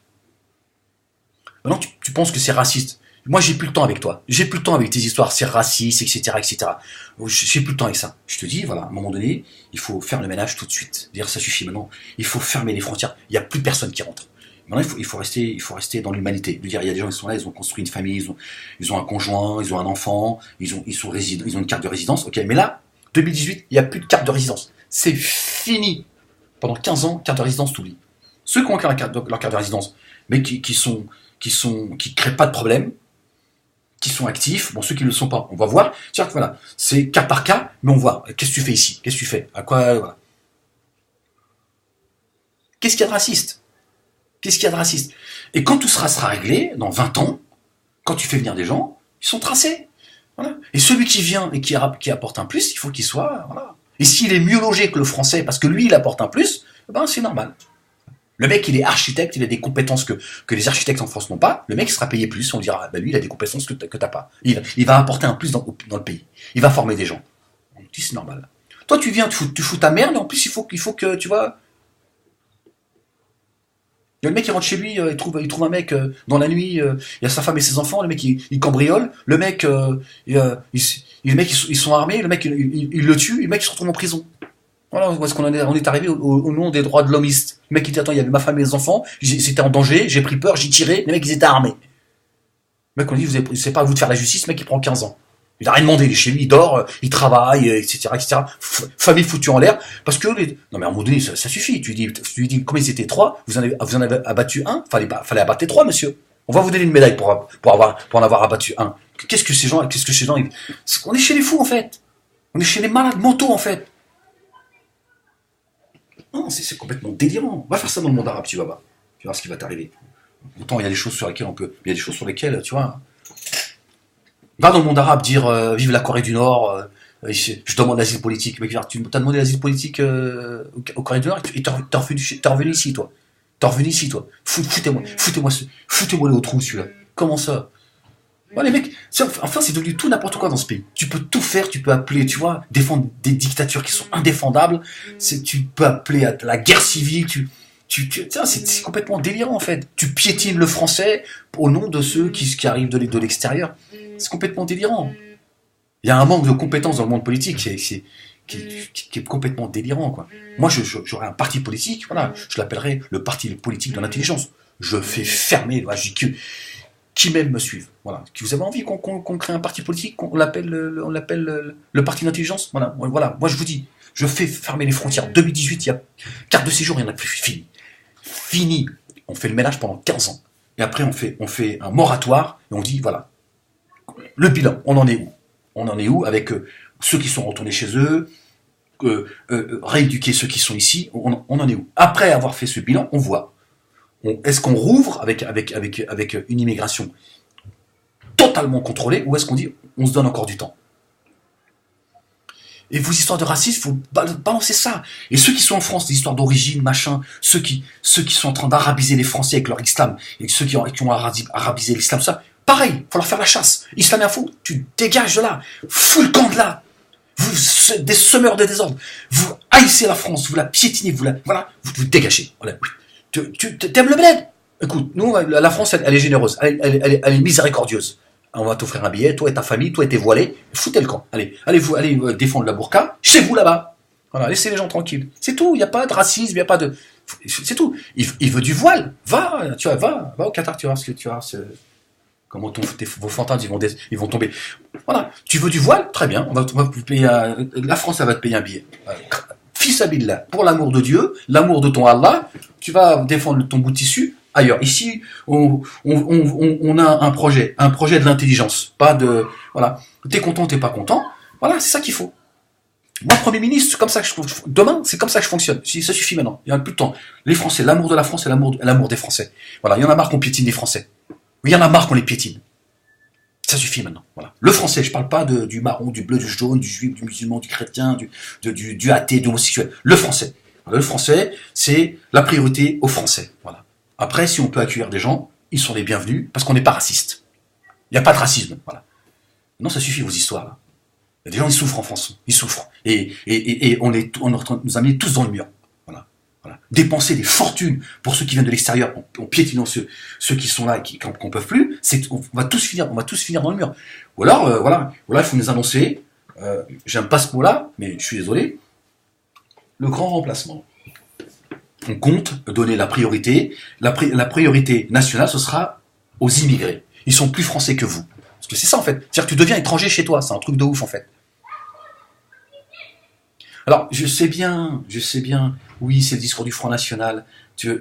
Maintenant, tu penses que c'est raciste. Moi, j'ai plus le temps avec toi. J'ai plus le temps avec tes histoires, c'est raciste, etc., etc. J'ai plus le temps avec ça. Je te dis, voilà, à un moment donné, il faut faire le ménage tout de suite. Dire, ça suffit maintenant. Il faut fermer les frontières. Il n'y a plus personne qui rentre. Maintenant, il faut rester dans l'humanité. De dire, il y a des gens qui sont là, ils ont construit une famille, ils ont un conjoint, ils ont un enfant, ils ont une carte de résidence. Ok, mais là, 2018, il n'y a plus de carte de résidence. C'est fini. Pendant 15 ans, carte de résidence, t'oublies. Ceux qui ont leur carte de résidence, mais qui créent pas de problème, qui sont actifs, bon, ceux qui ne le sont pas, on va voir. Tiens, voilà, c'est cas par cas, mais on voit. Qu'est-ce que tu fais ici? Qu'est-ce que tu fais? À quoi, voilà. Qu'est-ce qu'il y a de raciste? Et quand tout sera réglé, dans 20 ans, quand tu fais venir des gens, ils sont tracés. Voilà. Et celui qui vient et qui apporte un plus, il faut qu'il soit, voilà. Et s'il est mieux logé que le français, parce que lui, il apporte un plus, ben, c'est normal. Le mec, il est architecte, il a des compétences que les architectes en France n'ont pas. Le mec, il sera payé plus. On dira, bah lui, il a des compétences que t'as pas. Il va apporter un plus dans le pays. Il va former des gens. On dit, c'est normal. Toi, tu viens, tu fous ta merde, et en plus, il faut que, tu vois. Il y a le mec qui rentre chez lui, il trouve un mec dans la nuit, il y a sa femme et ses enfants, le mec, il cambriole. Le mec, les mecs, ils sont armés, le mec, il le tue, et le mec, il se retrouve en prison. Voilà, où est-ce qu'on on est arrivé au nom des droits de l'homiste. Le mec il dit, attends, il y avait ma femme et mes enfants, c'était en danger, j'ai pris peur, j'ai tiré, les mecs ils étaient armés. Le mec on dit, c'est pas à vous de faire la justice, le mec il prend 15 ans. Il a rien demandé, il est chez lui, il dort, il travaille, etc., etc. Famille foutue en l'air, parce que non mais à un moment donné, ça suffit. Tu lui dis, comme ils étaient 3, vous en avez abattu un, fallait abattre 3, monsieur. On va vous donner une médaille pour en avoir abattu un. Qu'est-ce que ces gens, on est chez les fous en fait. On est chez les malades mentaux en fait. Non, c'est complètement délirant. Va faire ça dans le monde arabe, tu vas voir. Tu vas voir ce qui va t'arriver. Autant il y a des choses sur lesquelles il y a des choses sur lesquelles, tu vois. Va dans le monde arabe dire vive la Corée du Nord, je demande l'asile politique. Mec, tu t'as demandé l'asile politique au Corée du Nord et t'es revenu ici, toi. Foutez-moi au trou, celui-là. Comment ça? Ouais, les mecs, enfin, c'est devenu tout n'importe quoi dans ce pays. Tu peux tout faire, tu peux appeler, tu vois, défendre des dictatures qui sont indéfendables. Tu peux appeler à la guerre civile. Tiens, c'est complètement délirant en fait. Tu piétines le français au nom de ceux qui arrivent de l'extérieur. C'est complètement délirant. Il y a un manque de compétences dans le monde politique qui est complètement délirant, quoi. Moi, j'aurais un parti politique, voilà, je l'appellerais le parti politique de l'intelligence. Je fais fermer, voilà, qui même me suivent. Voilà. Vous avez envie qu'on crée un parti politique, qu'on l'appelle le parti d'intelligence, voilà. Moi, je vous dis, je fais fermer les frontières. 2018, il y a carte de séjour, il n'y en a plus. Fini. Fini. On fait le ménage pendant 15 ans. Et après, on fait un moratoire et on dit, voilà, le bilan, on en est où? On en est où avec ceux qui sont retournés chez eux, rééduquer ceux qui sont ici, on en est où? Après avoir fait ce bilan, on voit. Est-ce qu'on rouvre avec une immigration totalement contrôlée, ou est-ce qu'on dit on se donne encore du temps? Et vos histoires de racisme, il faut balancer ça. Et ceux qui sont en France, des histoires d'origine, machin, ceux qui sont en train d'arabiser les Français avec leur islam, et ceux qui ont arabisé l'islam, ça, pareil, il faut leur faire la chasse. Islam et fou, tu dégages de là, fous le camp de là. Vous, des semeurs de désordre, vous haïssez la France, vous la piétinez, vous dégagez. Voilà. T'aimes le bled? Écoute, nous, la France, elle est généreuse, elle est miséricordieuse. On va t'offrir un billet, toi et ta famille, toi et tes voilés, foutez le camp. Allez défendre la burqa, chez vous là-bas. Voilà, laissez les gens tranquilles. C'est tout, il n'y a pas de racisme, il n'y a pas de... C'est tout. Il veut du voile, va au Qatar, tu vois ce que tu vois. Comment vos fantasmes ils vont tomber. Voilà, tu veux du voile? Très bien, on va vous payer la France, elle va te payer un billet. Fils Abillah, pour l'amour de Dieu, l'amour de ton Allah, tu vas défendre ton bout de tissu ailleurs. Ici, on a un projet de l'intelligence, pas de... Voilà, t'es content, t'es pas content, voilà, c'est ça qu'il faut. Moi, Premier ministre, c'est comme ça que demain, c'est comme ça que je fonctionne. Ça suffit maintenant, il n'y a plus de temps. Les Français, l'amour de la France et l'amour des Français. Voilà, il y en a marre qu'on piétine les Français. Il y en a marre qu'on les piétine. Ça suffit maintenant. Voilà. Le français, je parle pas du marron, du bleu, du jaune, du juif, du musulman, du chrétien, du athée, du homosexuel. Le français. Voilà, le français, c'est la priorité aux Français. Voilà. Après, si on peut accueillir des gens, ils sont les bienvenus parce qu'on n'est pas raciste. Il n'y a pas de racisme. Voilà. Non, ça suffit vos histoires là. Il y a des gens qui souffrent en France. Ils souffrent. Et on est en train de nous amener tous dans le mur. Voilà. Dépenser des fortunes pour ceux qui viennent de l'extérieur, en piétinant ceux qui sont là et qui n'en peuvent plus, on va tous finir dans le mur. Ou alors, voilà, il faut nous annoncer, j'aime pas ce mot-là, mais je suis désolé, le grand remplacement. On compte donner la priorité. La priorité nationale, ce sera aux immigrés. Ils sont plus français que vous. Parce que c'est ça en fait. C'est-à-dire que tu deviens étranger chez toi, c'est un truc de ouf en fait. Alors, je sais bien, oui, c'est le discours du Front National. Mais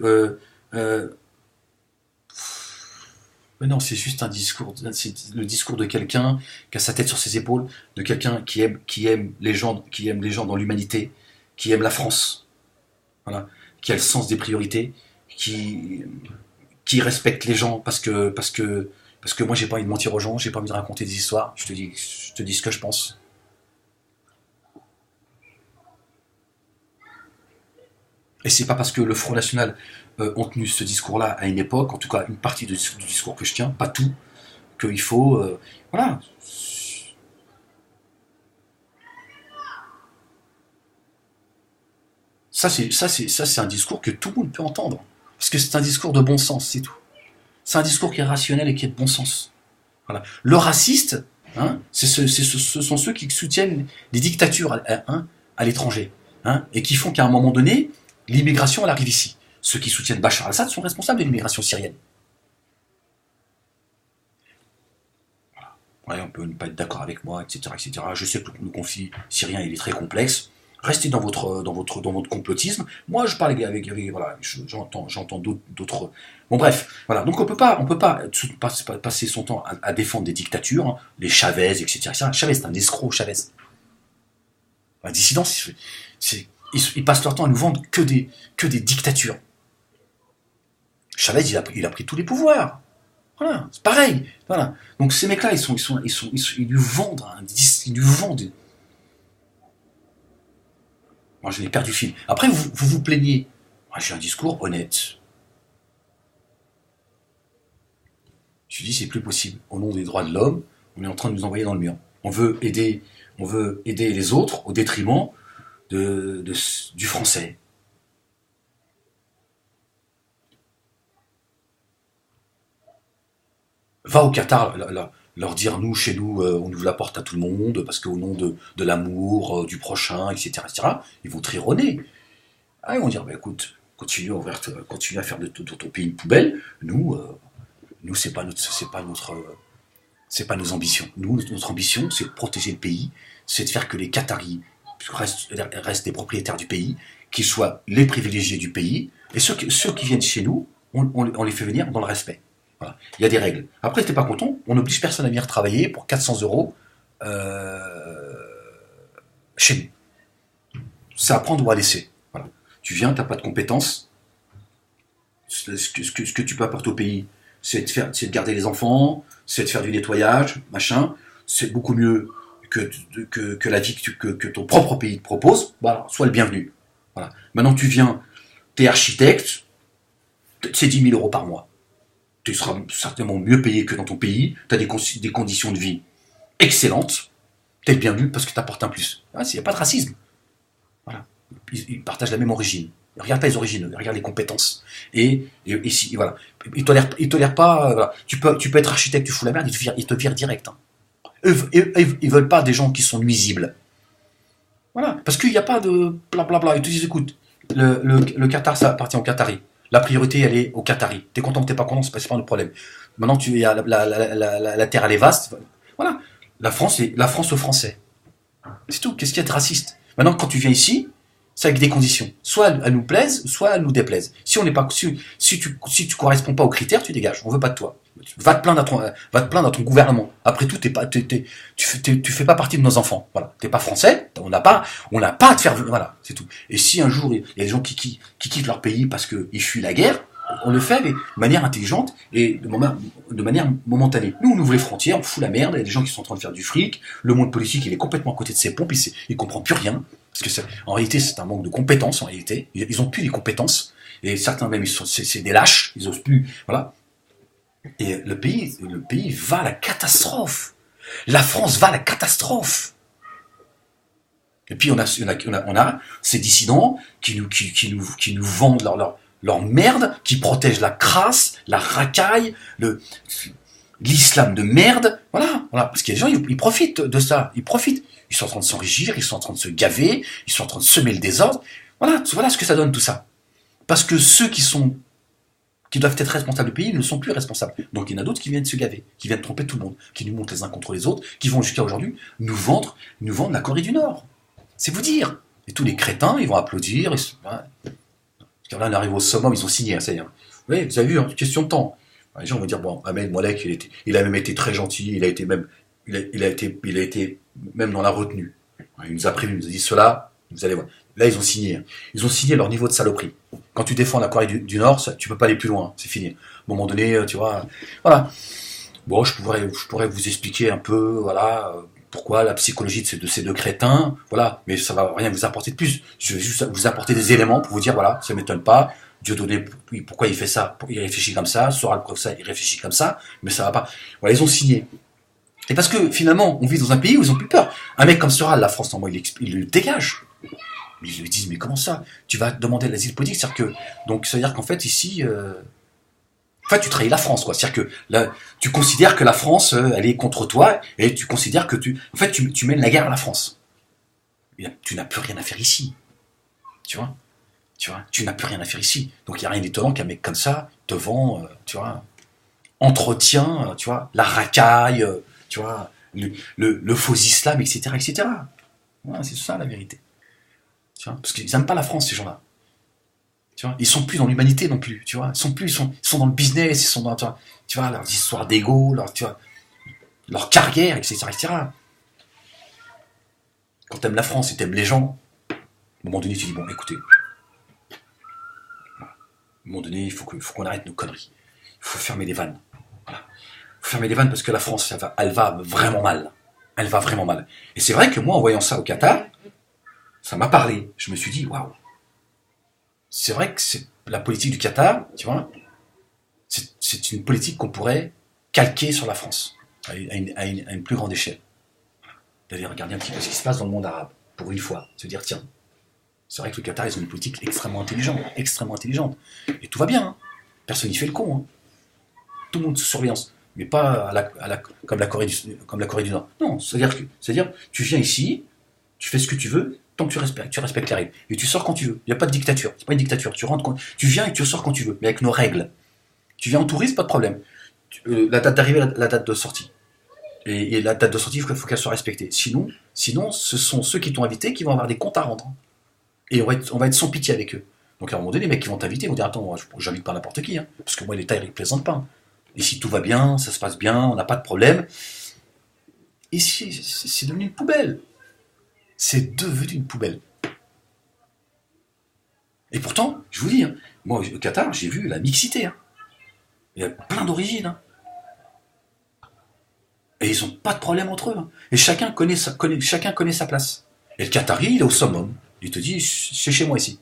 non, c'est juste un discours, c'est le discours de quelqu'un qui a sa tête sur ses épaules, de quelqu'un qui aime les gens dans l'humanité, qui aime la France, voilà, qui a le sens des priorités, qui respecte les gens parce que moi j'ai pas envie de mentir aux gens, j'ai pas envie de raconter des histoires, je te dis ce que je pense. Et c'est pas parce que le Front National ont tenu ce discours-là à une époque, en tout cas une partie du discours que je tiens, pas tout, qu'il faut... voilà. Ça, c'est un discours que tout le monde peut entendre. Parce que c'est un discours de bon sens, c'est tout. C'est un discours qui est rationnel et qui est de bon sens. Voilà. Le raciste, hein, ce sont ceux qui soutiennent des dictatures à l'étranger. Hein, et qui font qu'à un moment donné, l'immigration, elle arrive ici. Ceux qui soutiennent Bachar al-Assad sont responsables de l'immigration syrienne. Voilà. Ouais, on peut ne pas être d'accord avec moi, etc., etc. Je sais que le conflit syrien, il est très complexe. Restez dans votre complotisme. Moi, je parle avec voilà, j'entends d'autres. Bon, bref, voilà. Donc, on peut pas passer son temps à défendre des dictatures, hein, les Chavez, etc. Chavez, c'est un escroc, Chavez. La dissidence, ils passent leur temps à nous vendre que des dictatures. Chavez, il a pris tous les pouvoirs. Voilà, c'est pareil. Voilà. Donc ces mecs-là, ils lui vendent ils lui vendent. Moi, je n'ai perdu fil. Après, vous plaignez. Moi, j'ai un discours honnête. Je dis, c'est plus possible. Au nom des droits de l'homme, on est en train de nous envoyer dans le mur. On veut aider les autres au détriment du français. Va au Qatar, leur dire, nous, chez nous, on ouvre la porte à tout le monde, parce qu'au nom de l'amour, du prochain, etc., etc., ils vont te rire au nez. Ah, ils vont dire, bah, écoute, continue à faire de ton pays une poubelle, nous c'est pas nos ambitions. Nous, notre ambition, c'est de protéger le pays, c'est de faire que les Qataris restent les propriétaires du pays, qu'ils soient les privilégiés du pays, et ceux qui viennent chez nous, on les fait venir dans le respect. Voilà. Il y a des règles. Après, si t'es pas content, on n'oblige personne à venir travailler pour 400 euros chez nous. C'est à prendre ou à laisser. Voilà. Tu viens, t'as pas de compétences. Ce que tu peux apporter au pays, c'est de garder les enfants, c'est de faire du nettoyage, machin. C'est beaucoup mieux que la vie que ton propre pays te propose. Voilà, sois le bienvenu. Voilà. Maintenant, tu viens, t'es architecte, c'est 10 000 euros par mois. Tu seras certainement mieux payé que dans ton pays. Tu as des conditions de vie excellentes. Tu es le bienvenu parce que tu apportes un plus. Il n'y a pas de racisme. Voilà. Ils partagent la même origine. Ils ne regardent pas les origines, ils regardent les compétences. Et voilà. Ils ne tolèrent pas. Voilà. Tu peux être architecte, tu fous la merde, ils te virent direct. Hein. Ils veulent pas des gens qui sont nuisibles. Voilà. Parce qu'il n'y a pas de blablabla. Ils te disent, écoute, le Qatar, ça appartient aux Qataris. La priorité, elle est aux Qataris. T'es content ou t'es pas content, c'est pas notre problème. Maintenant, la terre, elle est vaste. Voilà. La France aux Français. C'est tout. Qu'est-ce qu'il y a de raciste? Maintenant, quand tu viens ici, c'est avec des conditions. Soit elles nous plaisent, soit elles nous déplaisent. Si on n'est pas, si tu corresponds pas aux critères, tu dégages. On veut pas de toi. Va te plaindre à ton gouvernement. Après tout, tu fais pas partie de nos enfants. Voilà. T'es pas français. On n'a pas à te faire, voilà. C'est tout. Et si un jour, il y a des gens qui quittent leur pays parce qu'ils fuient la guerre, on le fait de manière intelligente et de manière momentanée. Nous, on ouvre les frontières, on fout la merde, il y a des gens qui sont en train de faire du fric, le monde politique, il est complètement à côté de ses pompes, il comprend plus rien, parce que en réalité, c'est un manque de compétences, en réalité. Ils ont plus les compétences, et certains même, c'est des lâches, ils osent plus, voilà. Et le pays va à la catastrophe. La France va à la catastrophe. Et puis on a ces dissidents qui nous vendent leur merde, qui protègent la crasse, la racaille, l'islam de merde. Voilà. Parce qu'il y a des gens, ils profitent de ça. Ils profitent. Ils sont en train de s'enrichir, ils sont en train de se gaver, ils sont en train de semer le désordre. Voilà ce que ça donne tout ça. Parce que ceux qui doivent être responsables du pays ne sont plus responsables. Donc il y en a d'autres qui viennent se gaver, qui viennent tromper tout le monde, qui nous montent les uns contre les autres, qui vont jusqu'à aujourd'hui nous vendre la Corée du Nord. C'est vous dire. Et tous les crétins, ils vont applaudir. Parce que là, on arrive au summum, ils ont signé, ça y est. Oui, vous avez vu, hein, question de temps. Les gens vont dire, bon, Ahmed Moulek, il a même été très gentil, il a été même dans la retenue. Il nous a prévenu, il nous a dit, cela, vous allez voir. Là, ils ont signé. Ils ont signé leur niveau de saloperie. Quand tu défends la Corée du Nord, tu peux pas aller plus loin, c'est fini. À un moment donné, tu vois, voilà. Bon, je pourrais vous expliquer un peu, voilà, pourquoi la psychologie de ces deux crétins, voilà, mais ça va rien vous apporter de plus. Je vais juste vous apporter des éléments pour vous dire, voilà, ça m'étonne pas. Dieudonné, pourquoi il fait ça? Il réfléchit comme ça. Soral, ça, il réfléchit comme ça, mais ça va pas. Voilà, ils ont signé. Et parce que finalement, on vit dans un pays où ils ont plus peur. Un mec comme Soral, la France, normalement, il le dégage. Ils lui disent, mais comment ça? Tu vas demander l'asile politique, donc ça veut dire qu'en fait ici, en fait, tu trahis la France, quoi. C'est-à-dire que là, tu considères que la France, elle est contre toi, et tu considères que en fait, tu mènes la guerre à la France. Tu n'as plus rien à faire ici, tu vois, tu n'as plus rien à faire ici. Donc il y a rien d'étonnant qu'un mec comme ça te vend, tu vois, entretient, tu vois, la racaille, tu vois, le faux islam, etc., etc. Voilà, c'est ça la vérité. Tu vois, parce qu'ils n'aiment pas la France, ces gens-là. Tu vois, ils sont plus dans l'humanité non plus, tu vois. Ils sont dans le business, ils sont dans, tu vois, leurs histoires d'ego, leur carrière, etc., etc. Quand t'aimes la France et t'aimes les gens, à un moment donné, tu dis, bon, écoutez, à un moment donné, il faut qu'on arrête nos conneries. Il faut fermer les vannes. Voilà. Il faut fermer les vannes parce que la France, elle va vraiment mal. Elle va vraiment mal. Et c'est vrai que moi, en voyant ça au Qatar, ça m'a parlé. Je me suis dit, waouh. C'est vrai que c'est la politique du Qatar, tu vois, c'est une politique qu'on pourrait calquer sur la France, à une plus grande échelle. D'aller regarder un petit peu ce qui se passe dans le monde arabe, pour une fois, se dire, tiens, c'est vrai que le Qatar, ils ont une politique extrêmement intelligente, et tout va bien, hein. Personne n'y fait le con, hein. Tout le monde sous surveillance. mais pas comme la Corée du Nord. Non, c'est-à-dire, tu viens ici, tu fais ce que tu veux, tant que tu respectes les règles. Et tu sors quand tu veux. Il n'y a pas de dictature. C'est pas une dictature. Tu viens et tu sors quand tu veux, mais avec nos règles. Tu viens en touriste, pas de problème. La date d'arrivée, la date de sortie. Et la date de sortie, il faut qu'elle soit respectée. Sinon, ce sont ceux qui t'ont invité qui vont avoir des comptes à rendre. Et on va être sans pitié avec eux. Donc à un moment donné, les mecs qui vont t'inviter vont dire attends, moi, j'invite pas n'importe qui, hein, parce que moi l'État il ne plaisante pas. Ici tout va bien, ça se passe bien, on n'a pas de problème. Ici, c'est devenu une poubelle. C'est devenu une poubelle. Et pourtant, je vous dis, hein, moi au Qatar, j'ai vu la mixité. Hein. Il y a plein d'origines. Hein. Et ils n'ont pas de problème entre eux. Hein. Et chacun connaît sa place. Et le Qatari, il est au summum. Il te dit, c'est chez moi ici.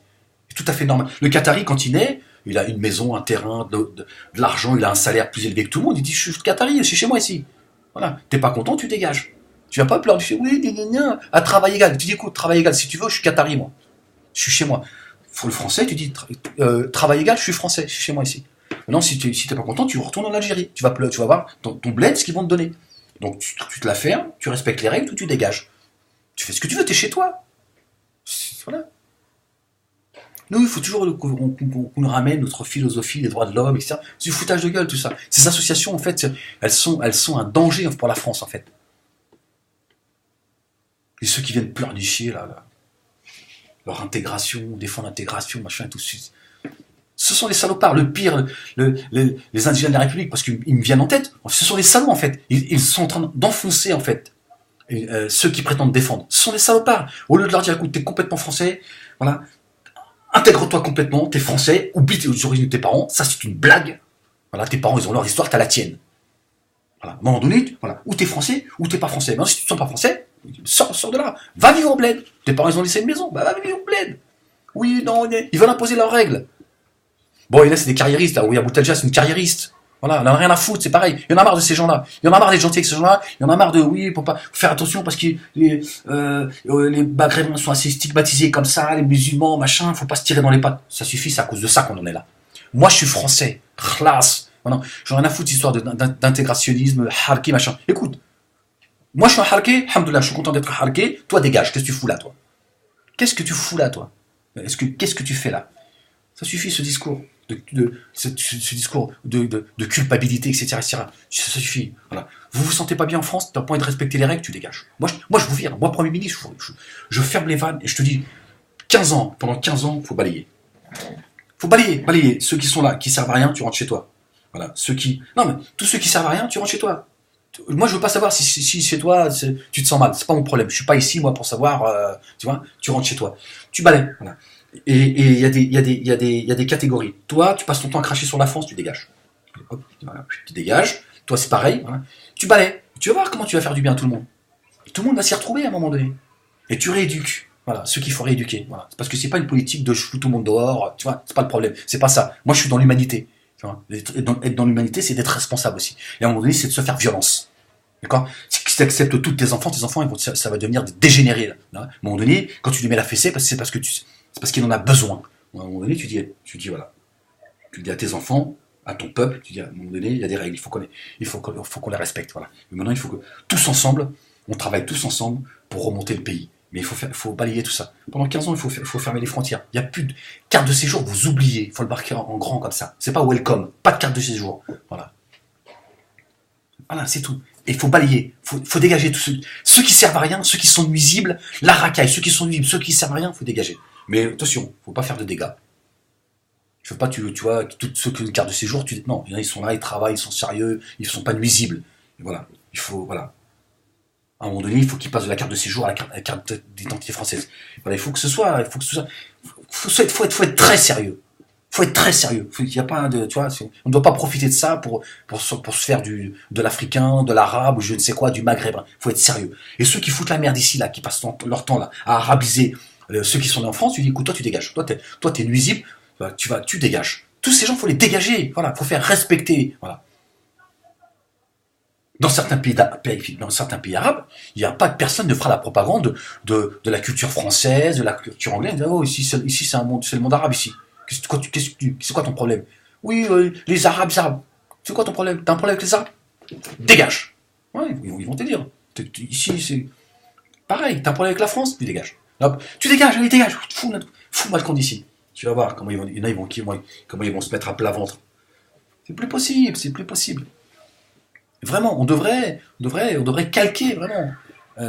C'est tout à fait normal. Le Qatari, quand il naît, il a une maison, un terrain, de l'argent, il a un salaire plus élevé que tout le monde. Il dit, je suis Qatari, c'est chez moi ici. Voilà. T'es pas content, tu dégages. Tu viens pas pleurer. Tu fais, oui, à travail égal. Tu dis, écoute, travail égal, si tu veux, je suis Qatari, moi. Je suis chez moi. Pour le français, tu dis, travail égal, je suis français, je suis chez moi ici. Maintenant, si t'es pas content, tu retournes en Algérie. Tu vas voir ton bled, ce qu'ils vont te donner. Donc, tu te la fermes, tu respectes les règles, tu dégages. Tu fais ce que tu veux, t'es chez toi. Voilà. Nous, il faut toujours qu'on nous ramène notre philosophie des droits de l'homme, etc. C'est du foutage de gueule, tout ça. Ces associations, en fait, elles sont un danger pour la France, en fait. Et ceux qui viennent pleurnicher, là, leur intégration, défendre l'intégration, machin, tout de suite. Ce sont les salopards. Le pire, les indigènes de la République, parce qu'ils me viennent en tête, ce sont les salauds, en fait. Ils sont en train d'enfoncer, en fait, ceux qui prétendent défendre. Ce sont des salopards. Au lieu de leur dire, écoute, t'es complètement français, voilà, intègre-toi complètement, t'es français, oublie les origines de tes parents, ça c'est une blague. Voilà, tes parents, ils ont leur histoire, t'as la tienne. Voilà, à un moment donné, voilà, ou t'es français, ou t'es pas français. Maintenant, si tu ne sens pas français, sors de là. Va vivre au bled. Tes parents, ils ont laissé une maison, bah va vivre au bled. Oui, non, ils veulent imposer leurs règles. Bon, et là, c'est des carriéristes. Oui, Abou Talja, c'est une carriériste. Voilà, elle en a rien à foutre, c'est pareil. Il y en a marre de ces gens-là. Il y en a marre d'être gentils avec ces gens-là. Il y en a marre de, oui, faut pas faire attention parce que les Maghrébins sont assez stigmatisés comme ça, les musulmans, machin, faut pas se tirer dans les pattes. Ça suffit, c'est à cause de ça qu'on en est là. Moi, je suis français. Khlas. Voilà, j'en ai rien à foutre, histoire d'intégrationnisme, harké, machin. Écoute, moi, je suis un harké, alhamdoulilah, je suis content d'être harké. Toi, dégage. Qu'est-ce que tu fous là, toi? Qu'est-ce que tu fous là, toi? Qu'est-ce que tu fais là? Ça suffit, ce discours. Ce discours de culpabilité, etc., etc. Ça suffit. Voilà. Vous vous sentez pas bien en France, t'as pas envie de respecter les règles, tu dégages. Moi, je vous vire. Moi, Premier ministre, je ferme les vannes et je te dis, 15 ans, pendant 15 ans, faut balayer. Faut balayer. Ceux qui sont là, qui servent à rien, tu rentres chez toi. Voilà. Non, mais tous ceux qui servent à rien, tu rentres chez toi. Moi, je veux pas savoir si chez toi, tu te sens mal. C'est pas mon problème. Je suis pas ici, moi, pour savoir, tu vois, tu rentres chez toi. Tu balayes. Voilà. Et il y a des catégories. Toi, tu passes ton temps à cracher sur la France, tu dégages. Hop, voilà, tu dégages. Toi, c'est pareil. Voilà. Tu balayes. Tu vas voir comment tu vas faire du bien à tout le monde. Et tout le monde va s'y retrouver à un moment donné. Et tu rééduques. Voilà, ceux qu'il faut rééduquer. Voilà. Parce que c'est pas une politique de je fous tout le monde dehors. Tu vois, c'est pas le problème. C'est pas ça. Moi, je suis dans l'humanité. Tu vois. Être dans l'humanité, c'est d'être responsable aussi. Et à un moment donné, c'est de se faire violence. D'accord? Si tu acceptes tous tes enfants, ça va devenir des dégénérés. Là. À un moment donné, quand tu lui mets la fessée, c'est parce qu'il en a besoin. À un moment donné, tu dis voilà. Tu dis à tes enfants, à ton peuple, tu dis à un moment donné, il y a des règles, il faut qu'on les respecte. Voilà. Mais maintenant, il faut que tous ensemble, on travaille tous ensemble pour remonter le pays. Mais il faut balayer tout ça. Pendant 15 ans, il faut fermer les frontières. Il n'y a plus de carte de séjour, vous oubliez. Il faut le marquer en grand comme ça. C'est pas welcome, pas de carte de séjour. Voilà. Voilà, c'est tout. Et il faut balayer, faut dégager tous ceux qui servent à rien, ceux qui sont nuisibles, la racaille, ceux qui sont nuisibles, ceux qui servent à rien, faut dégager. Mais attention, faut pas faire de dégâts. Il faut pas, tu vois, tous ceux qui ont une carte de séjour, non, ils sont là, ils travaillent, ils sont sérieux, ils sont pas nuisibles. Et voilà, voilà. À un moment donné, il faut qu'ils passent de la carte de séjour à la carte d'identité française. Voilà, il faut être très sérieux. Faut être très sérieux. Il y a pas de, tu vois, on ne doit pas profiter de ça pour se faire de l'africain, de l'arabe ou je ne sais quoi, du maghrébin. Faut être sérieux. Et ceux qui foutent la merde ici là, qui passent leur temps là à arabiser ceux qui sont nés en France, tu dis écoute, toi tu dégages. Toi t'es nuisible, tu dégages. Tous ces gens, faut les dégager. Voilà, faut faire respecter. Voilà. Dans certains pays arabes, il n'y a pas de personne ne fera la propagande de la culture française, de la culture anglaise. Oh, ici c'est le monde arabe ici. C'est quoi ton problème? Oui, les Arabes. C'est quoi ton problème? T'as un problème avec les Arabes? Dégage. Ouais, ils vont te dire. Ici, c'est pareil, t'as un problème avec la France, tu dégages. Hop, tu dégages, allez, dégage, fous-moi le camp d'ici. Tu vas voir comment comment ils vont se mettre à plat ventre. C'est plus possible, c'est plus possible. Vraiment, on devrait calquer vraiment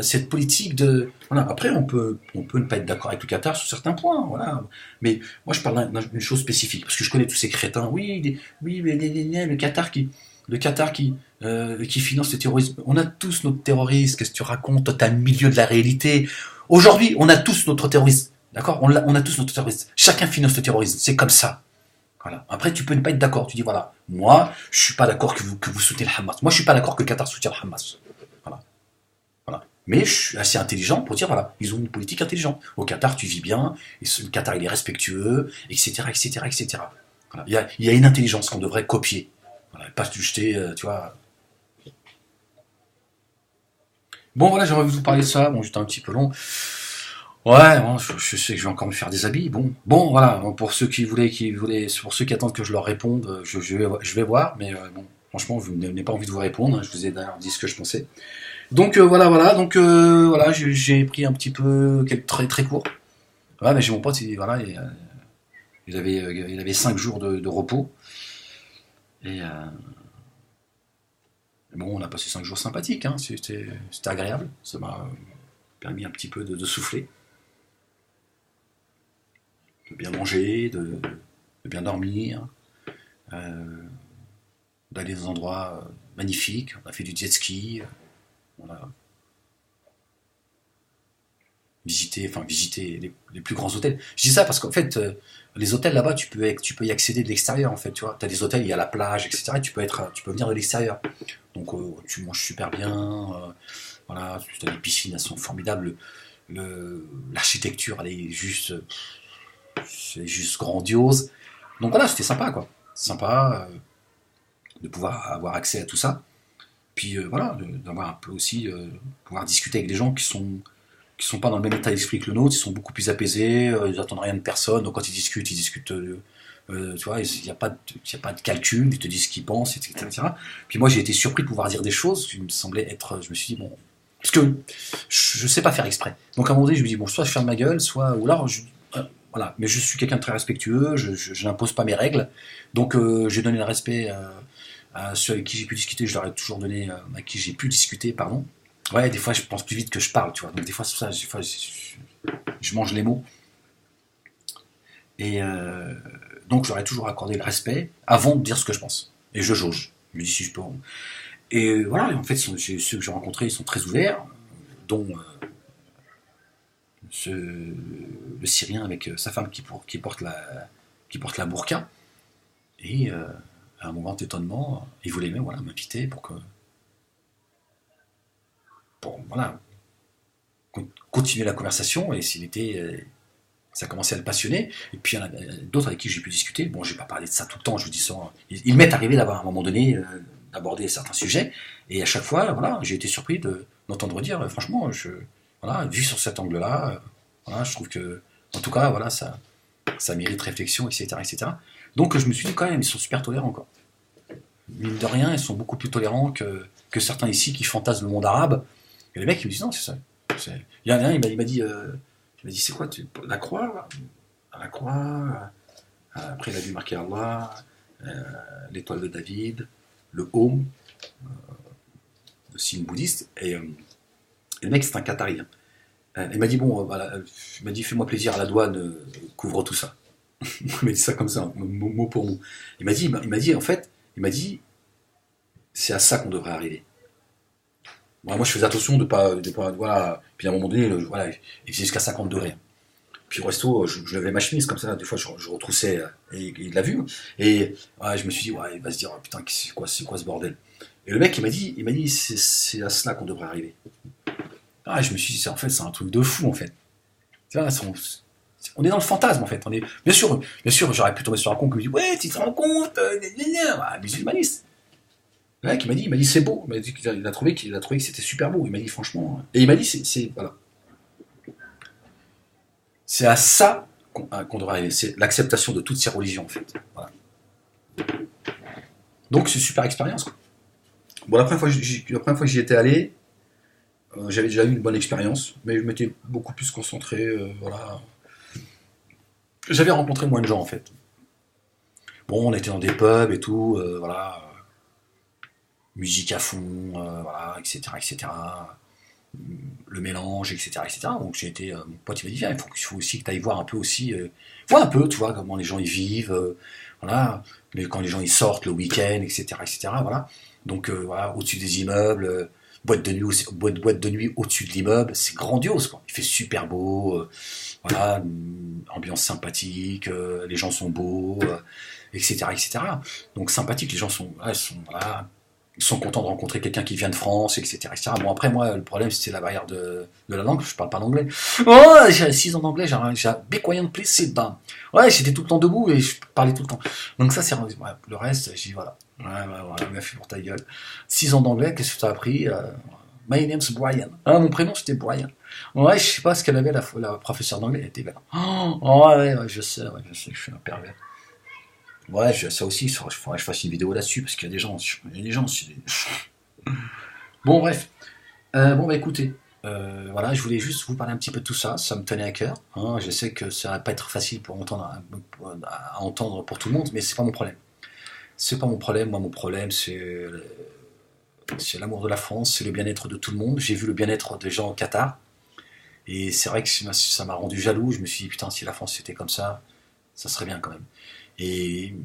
cette politique de. Voilà. Après, on peut ne pas être d'accord avec le Qatar sur certains points, voilà. Mais moi, je parle d'une chose spécifique parce que je connais tous ces crétins. Oui, oui, mais le Qatar qui finance le terrorisme. On a tous notre terrorisme. Qu'est-ce que tu racontes? Toi, t'es au milieu de la réalité. Aujourd'hui, on a tous notre terrorisme. D'accord, on a tous notre terrorisme. Chacun finance le terrorisme. C'est comme ça. Voilà. Après, tu peux ne pas être d'accord. Tu dis, voilà, moi, je suis pas d'accord que vous souteniez le Hamas. Moi, je suis pas d'accord que le Qatar soutienne le Hamas. Voilà. Voilà. Mais je suis assez intelligent pour dire, voilà, ils ont une politique intelligente. Au Qatar, tu vis bien, et le Qatar, il est respectueux, etc., etc., etc. Voilà. Il y a une intelligence qu'on devrait copier. Voilà. Pas se jeter, tu vois. Bon, voilà, j'aurais voulu vous parler de ça. Bon, j'étais un petit peu long. Ouais, bon, je sais que je vais encore me faire des habits. Bon, voilà. Pour ceux pour ceux qui attendent que je leur réponde, je vais voir. Mais bon, franchement, je n'ai pas envie de vous répondre. Je vous ai d'ailleurs dit ce que je pensais. Donc voilà. Donc voilà, j'ai pris un petit peu très très court. Ouais, mais j'ai mon pote, voilà, il avait 5 jours de repos. Et bon, on a passé 5 jours sympathiques. Hein, c'était agréable. Ça m'a permis un petit peu de souffler, de bien manger, de bien dormir, euh, d'aller dans des endroits magnifiques. On a fait du jet ski, on a visité les plus grands hôtels. Je dis ça parce qu'en fait, les hôtels là-bas, tu peux y accéder de l'extérieur en fait. Tu vois, t'as des hôtels, il y a la plage, etc. Et tu peux venir de l'extérieur. Donc tu manges super bien. Voilà, tu as des piscines, elles sont formidables. L'architecture, c'est juste grandiose. Donc voilà, c'était sympa quoi. Sympa de pouvoir avoir accès à tout ça. Puis voilà, d'avoir un peu aussi, pouvoir discuter avec des gens qui sont pas dans le même état d'esprit que le nôtre, ils sont beaucoup plus apaisés, ils attendent rien de personne, donc quand ils discutent, tu vois, il y a pas de calcul, ils te disent ce qu'ils pensent, etc. Puis moi j'ai été surpris de pouvoir dire des choses qui me semblaient être, je me suis dit bon, parce que je sais pas faire exprès. Donc à un moment donné je me dis bon, soit je ferme ma gueule, soit ou alors voilà, mais je suis quelqu'un de très respectueux, je n'impose pas mes règles, donc j'ai donné le respect à ceux avec qui j'ai pu discuter, je leur ai toujours donné à qui j'ai pu discuter, pardon. Ouais, des fois je pense plus vite que je parle, tu vois. Donc des fois, c'est ça, des fois, je mange les mots. Et donc j'aurais toujours accordé le respect avant de dire ce que je pense. Et je jauge. Je me dis si je peux. Et voilà, et en fait, ceux que j'ai rencontrés, ils sont très ouverts, dont le Syrien avec sa femme qui porte la burqa. Et à un moment d'étonnement, il voulait même voilà, m'inviter pour voilà, continuer la conversation. Et ça commençait à le passionner. Et puis il y en a d'autres avec qui j'ai pu discuter. Bon, je vais pas parler de ça tout le temps, je vous dis ça. Il m'est arrivé d'avoir à un moment donné d'aborder certains sujets. Et à chaque fois, voilà, j'ai été surpris d'entendre dire, franchement, voilà, vu sur cet angle-là, voilà, je trouve que, en tout cas, voilà, ça mérite réflexion, etc., etc. Donc je me suis dit quand même, ils sont super tolérants, quoi. Mine de rien, ils sont beaucoup plus tolérants que certains ici qui fantasment le monde arabe. Et les mecs, ils me disent non, c'est ça. Il y en a un, il m'a dit c'est quoi la croix? La croix, après il a vu marquer Allah, l'étoile de David, le Home, le signe bouddhiste. Et le mec, c'est un Qatarien. Il m'a dit bon, voilà, il m'a dit fais-moi plaisir à la douane, couvre tout ça. Il m'a dit ça comme ça, mot pour mot. Il m'a dit en fait, c'est à ça qu'on devrait arriver. Moi, je faisais attention de pas voilà. Puis à un moment donné, voilà, il faisait jusqu'à 50 degrés. Puis au resto, je levais ma chemise comme ça, des fois je retroussais, et il l'a vu. Et ouais, je me suis dit, ouais, il va se dire, oh, putain, c'est quoi ce bordel? Et le mec, il m'a dit, c'est à cela qu'on devrait arriver. Ah, je me suis dit, en fait, c'est un truc de fou, en fait. Tu vois, on est dans le fantasme, en fait. Bien sûr, j'aurais pu tomber sur un con qui me dit, ouais, tu te rends compte, musulmaniste. Le mec, il m'a dit c'est beau. Il m'a dit qu'il a trouvé que c'était super beau. Il m'a dit franchement. Et il m'a dit voilà. C'est à ça qu'on devrait arriver. C'est l'acceptation de toutes ces religions en fait. Voilà. Donc c'est une super expérience, quoi. Bon, la première fois que j'y étais allé, j'avais déjà eu une bonne expérience, mais je m'étais beaucoup plus concentré, voilà. J'avais rencontré moins de gens en fait. Bon, on était dans des pubs et tout, voilà, musique à fond, voilà, etc., etc. Le mélange, etc., etc. Donc j'ai été, mon pote il m'a dit, viens, il faut aussi que tu ailles voir un peu aussi, vois un peu, tu vois, comment les gens ils vivent, voilà, quand les gens ils sortent le week-end, etc., etc., voilà. Donc voilà, au-dessus des immeubles, boîte de nuit au-dessus de l'immeuble, c'est grandiose, quoi. Il fait super beau, voilà, ambiance sympathique, les gens sont beaux, etc., etc. Donc sympathique, les gens sont, ouais, voilà, ils sont contents de rencontrer quelqu'un qui vient de France, etc., etc. Bon, après, moi, le problème, c'était la barrière de la langue, je parle pas l'anglais. Oh, j'ai 6 ans d'anglais, j'ai be quiet, please sit down. Ouais, j'étais tout le temps debout et je parlais tout le temps. Donc ça, c'est ouais, le reste, j'ai dit, voilà. Ouais, merci pour ta gueule. 6 ans d'anglais, qu'est-ce que tu as appris My name's Brian. Ah, mon prénom, c'était Brian. Ouais, je sais pas ce qu'elle avait, la professeure d'anglais, elle était belle. Oh, ouais, je sais que je suis un pervers. Ouais, ça aussi, il faudrait que je fasse une vidéo là-dessus, parce qu'il y a des gens, Bon, bref. Bon, bah écoutez, voilà, je voulais juste vous parler un petit peu de tout ça, ça me tenait à cœur. Hein, je sais que ça va pas être facile pour entendre, à entendre pour tout le monde, mais c'est pas mon problème. C'est pas mon problème, moi mon problème c'est l'amour de la France, c'est le bien-être de tout le monde. J'ai vu le bien-être des gens au Qatar, et c'est vrai que ça m'a rendu jaloux, je me suis dit, putain, si la France était comme ça serait bien quand même. Et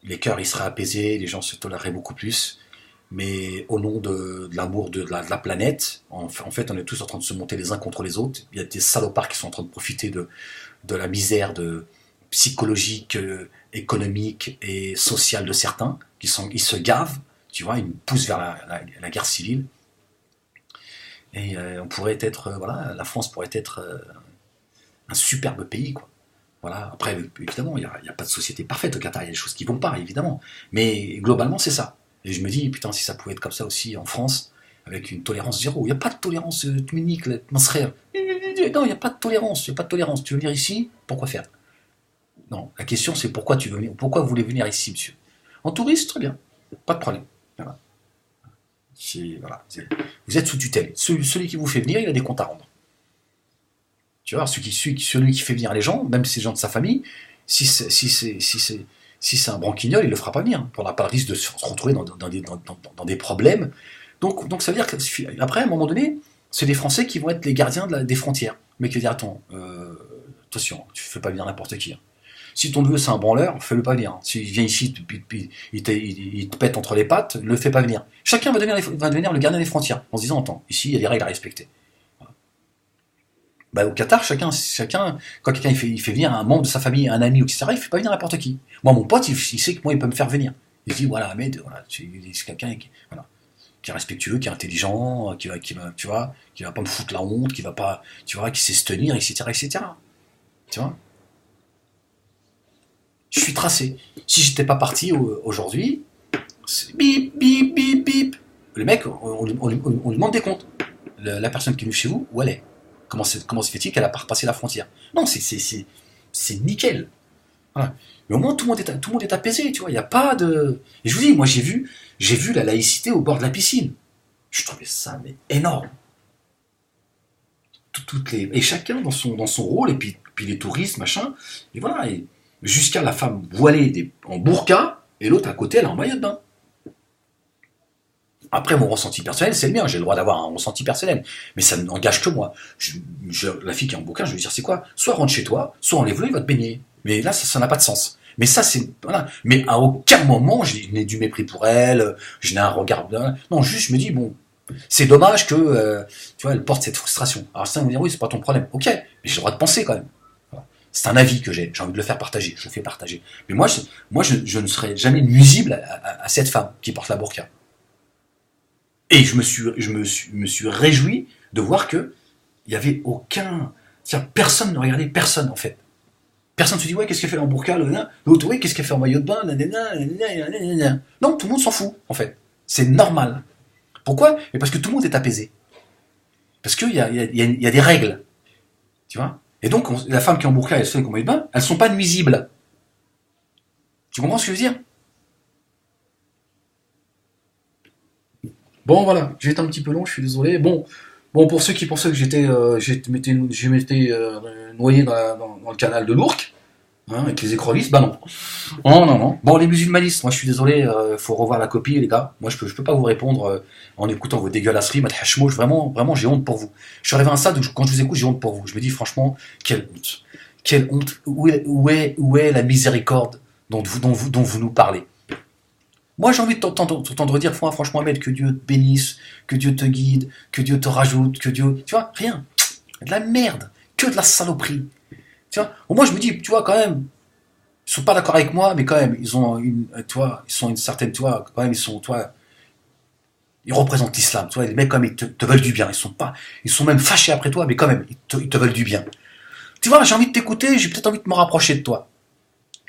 les cœurs ils seraient apaisés, les gens se toléreraient beaucoup plus. Mais au nom de l'amour de la planète, en fait, on est tous en train de se monter les uns contre les autres. Il y a des salopards qui sont en train de profiter de la misère psychologique, économique et sociale de certains, ils se gavent, tu vois, ils nous poussent vers la guerre civile. Et on pourrait être, voilà, la France pourrait être un superbe pays, quoi. Voilà. Après, évidemment, il y a pas de société parfaite au Qatar, il y a des choses qui vont pas, évidemment. Mais globalement, c'est ça. Et je me dis, putain, si ça pouvait être comme ça aussi en France, avec une tolérance zéro. Il n'y a pas de tolérance unique, l'atmosphère. Non, il n'y a pas de tolérance, il n'y a pas de tolérance. Tu veux venir ici, pourquoi faire? Non, la question c'est pourquoi tu veux venir, pourquoi vous voulez venir ici, monsieur? En touriste, très bien, pas de problème. Voilà. Voilà. Vous êtes sous tutelle. Celui qui vous fait venir, il a des comptes à rendre. Tu vois, celui qui fait venir les gens, même ces gens de sa famille, si c'est un branquignol, il ne le fera pas venir. On n'a pas le risque de se retrouver dans des problèmes. Donc ça veut dire qu'après, à un moment donné, c'est des Français qui vont être les gardiens des frontières. Mais qui vont dire, attends, attention, tu ne fais pas venir n'importe qui. Hein. Si ton neveu c'est un branleur, fais-le pas venir. Hein. S'il vient ici, il te pète entre les pattes, ne le fais pas venir. Chacun va devenir le gardien des frontières, en se disant, attends, ici il y a des règles à respecter. Bah, au Qatar, chacun, quand quelqu'un il fait venir un membre de sa famille, un ami, etc., il fait pas venir n'importe qui. Moi, mon pote, il sait que moi, il peut me faire venir. Il se dit, voilà, mais voilà, c'est quelqu'un voilà, qui est respectueux, qui est intelligent, tu vois, qui va pas me foutre la honte, qui va pas, tu vois, qui sait se tenir, etc., etc. Tu vois. Je suis tracé. Si j'étais pas parti aujourd'hui, bip, bip, bip, bip. Le mec, on lui demande des comptes. La personne qui est venue chez vous, où elle est? Comment se fait-il qu'elle a pas repassé la frontière? Non, c'est nickel. Voilà. Mais au moins tout le monde est apaisé, tu vois. Il y a pas de. Et je vous dis, moi j'ai vu la laïcité au bord de la piscine. Je trouvais ça mais énorme. Et chacun dans son rôle, et puis les touristes, machin. Et voilà. Et jusqu'à la femme voilée en burqa, et l'autre à côté, elle est en maillot de bain. Après, mon ressenti personnel, c'est le mien. J'ai le droit d'avoir un ressenti personnel. Mais ça n'engage que moi. La fille qui est en bouquin, je vais lui dire, c'est quoi? Soit rentre chez toi, soit enlève-le, il va te baigner. Mais là, ça n'a pas de sens. Mais ça, c'est... Voilà. Mais à aucun moment, je n'ai du mépris pour elle, je n'ai un regard... Non, juste, je me dis, bon, c'est dommage que, tu vois, elle porte cette frustration. Alors ça, on va dire, oui, c'est pas ton problème. Ok, mais j'ai le droit de penser quand même. Voilà. C'est un avis que j'ai envie de le faire partager. Je le fais partager. Mais je ne serai jamais nuisible à cette femme qui porte la burqa. Et je me suis réjoui de voir que il y avait aucun, personne ne regardait personne en fait. Personne se dit ouais qu'est-ce qu'elle fait en burqa, l'autre ouais qu'est-ce qu'elle fait en maillot de bain, non tout le monde s'en fout en fait. C'est normal. Pourquoi? Mais parce que tout le monde est apaisé. Parce qu'il y a des règles, tu vois. Et donc la femme qui est en burqa et celle qui est en maillot de bain, elles sont pas nuisibles. Tu comprends ce que je veux dire? Bon, voilà, j'ai été un petit peu long, je suis désolé. Bon, pour ceux qui pensaient que je m'étais noyé dans le canal de l'Ourcq, hein, avec les écrevisses, bah non. Non, non, non. Bon, les musulmanistes, moi je suis désolé, faut revoir la copie, les gars. Moi je peux pas vous répondre en écoutant vos dégueulasseries, vraiment, vraiment, j'ai honte pour vous. Je suis arrivé à un stade où quand je vous écoute, j'ai honte pour vous. Je me dis franchement, quelle honte. Quelle honte. Où est la miséricorde dont vous nous parlez? Moi, j'ai envie de t'entendre dire, franchement, Ahmed, que Dieu te bénisse, que Dieu te guide, que Dieu te rajoute, que Dieu. Tu vois, rien. De la merde. Que de la saloperie. Tu vois, moi, je me dis, tu vois, quand même, ils sont pas d'accord avec moi, mais quand même, ils ont tu vois, ils sont une certaine, tu vois, quand même, tu vois, ils représentent l'islam, tu vois, les mecs, quand même, ils te veulent du bien. Ils sont même fâchés après toi, mais quand même, ils te veulent du bien. Tu vois, j'ai envie de t'écouter, j'ai peut-être envie de me rapprocher de toi.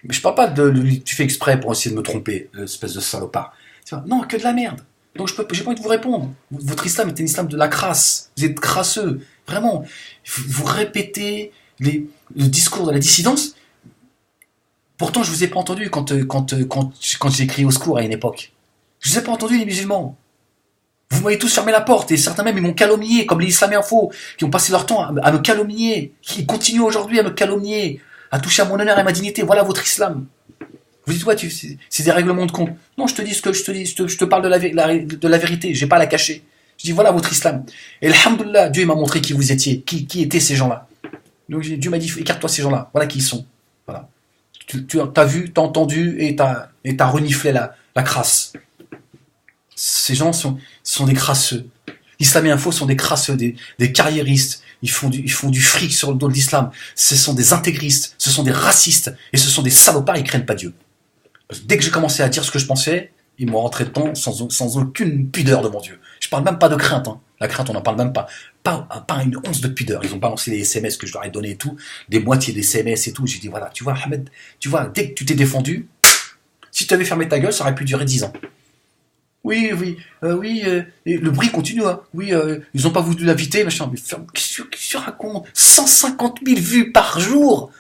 Mais je parle pas tu fais exprès pour essayer de me tromper, espèce de salopard. Tu vois, non, que de la merde. Donc j'ai pas envie de vous répondre. Votre islam est un islam de la crasse. Vous êtes crasseux. Vraiment. Vous répétez le discours de la dissidence. Pourtant, je vous ai pas entendu quand j'ai crié au secours à une époque. Je vous ai pas entendu, les musulmans. Vous m'avez tous fermé la porte, et certains même, ils m'ont calomnié, comme les Islamiens Info, qui ont passé leur temps à me calomnier, qui continuent aujourd'hui à me calomnier, à toucher à mon honneur et à ma dignité. Voilà votre islam. Vous dites, ouais, c'est des règlements de compte. Non, je te dis ce que je te dis, je te parle de la vérité, j'ai pas à la cacher. Je dis, voilà votre islam. Et alhamdoulilah, Dieu m'a montré qui vous étiez, qui étaient ces gens-là. Donc Dieu m'a dit, écarte-toi ces gens-là, voilà qui ils sont. Voilà. Tu as vu, t'as entendu, et t'as reniflé la crasse. Ces gens sont des crasseux. Islamiens Info sont des crasseux, des carriéristes. Ils font du fric sur le dos de l'islam. Ce sont des intégristes, ce sont des racistes, et ce sont des salopards, ils craignent pas Dieu. Dès que j'ai commencé à dire ce que je pensais, ils m'ont rentré dedans sans aucune pudeur de mon Dieu. Je parle même pas de crainte. Hein. La crainte, on n'en parle même pas. Pas une once de pudeur. Ils ont balancé les SMS que je leur ai donné et tout, des moitiés des SMS et tout. J'ai dit, voilà, tu vois, Ahmed, tu vois, dès que tu t'es défendu, si tu avais fermé ta gueule, ça aurait pu durer 10 ans. Oui, oui, et le bruit continue, hein. Oui, ils ont pas voulu l'inviter, machin. Mais qu'est-ce que tu racontes? 150 000 vues par jour!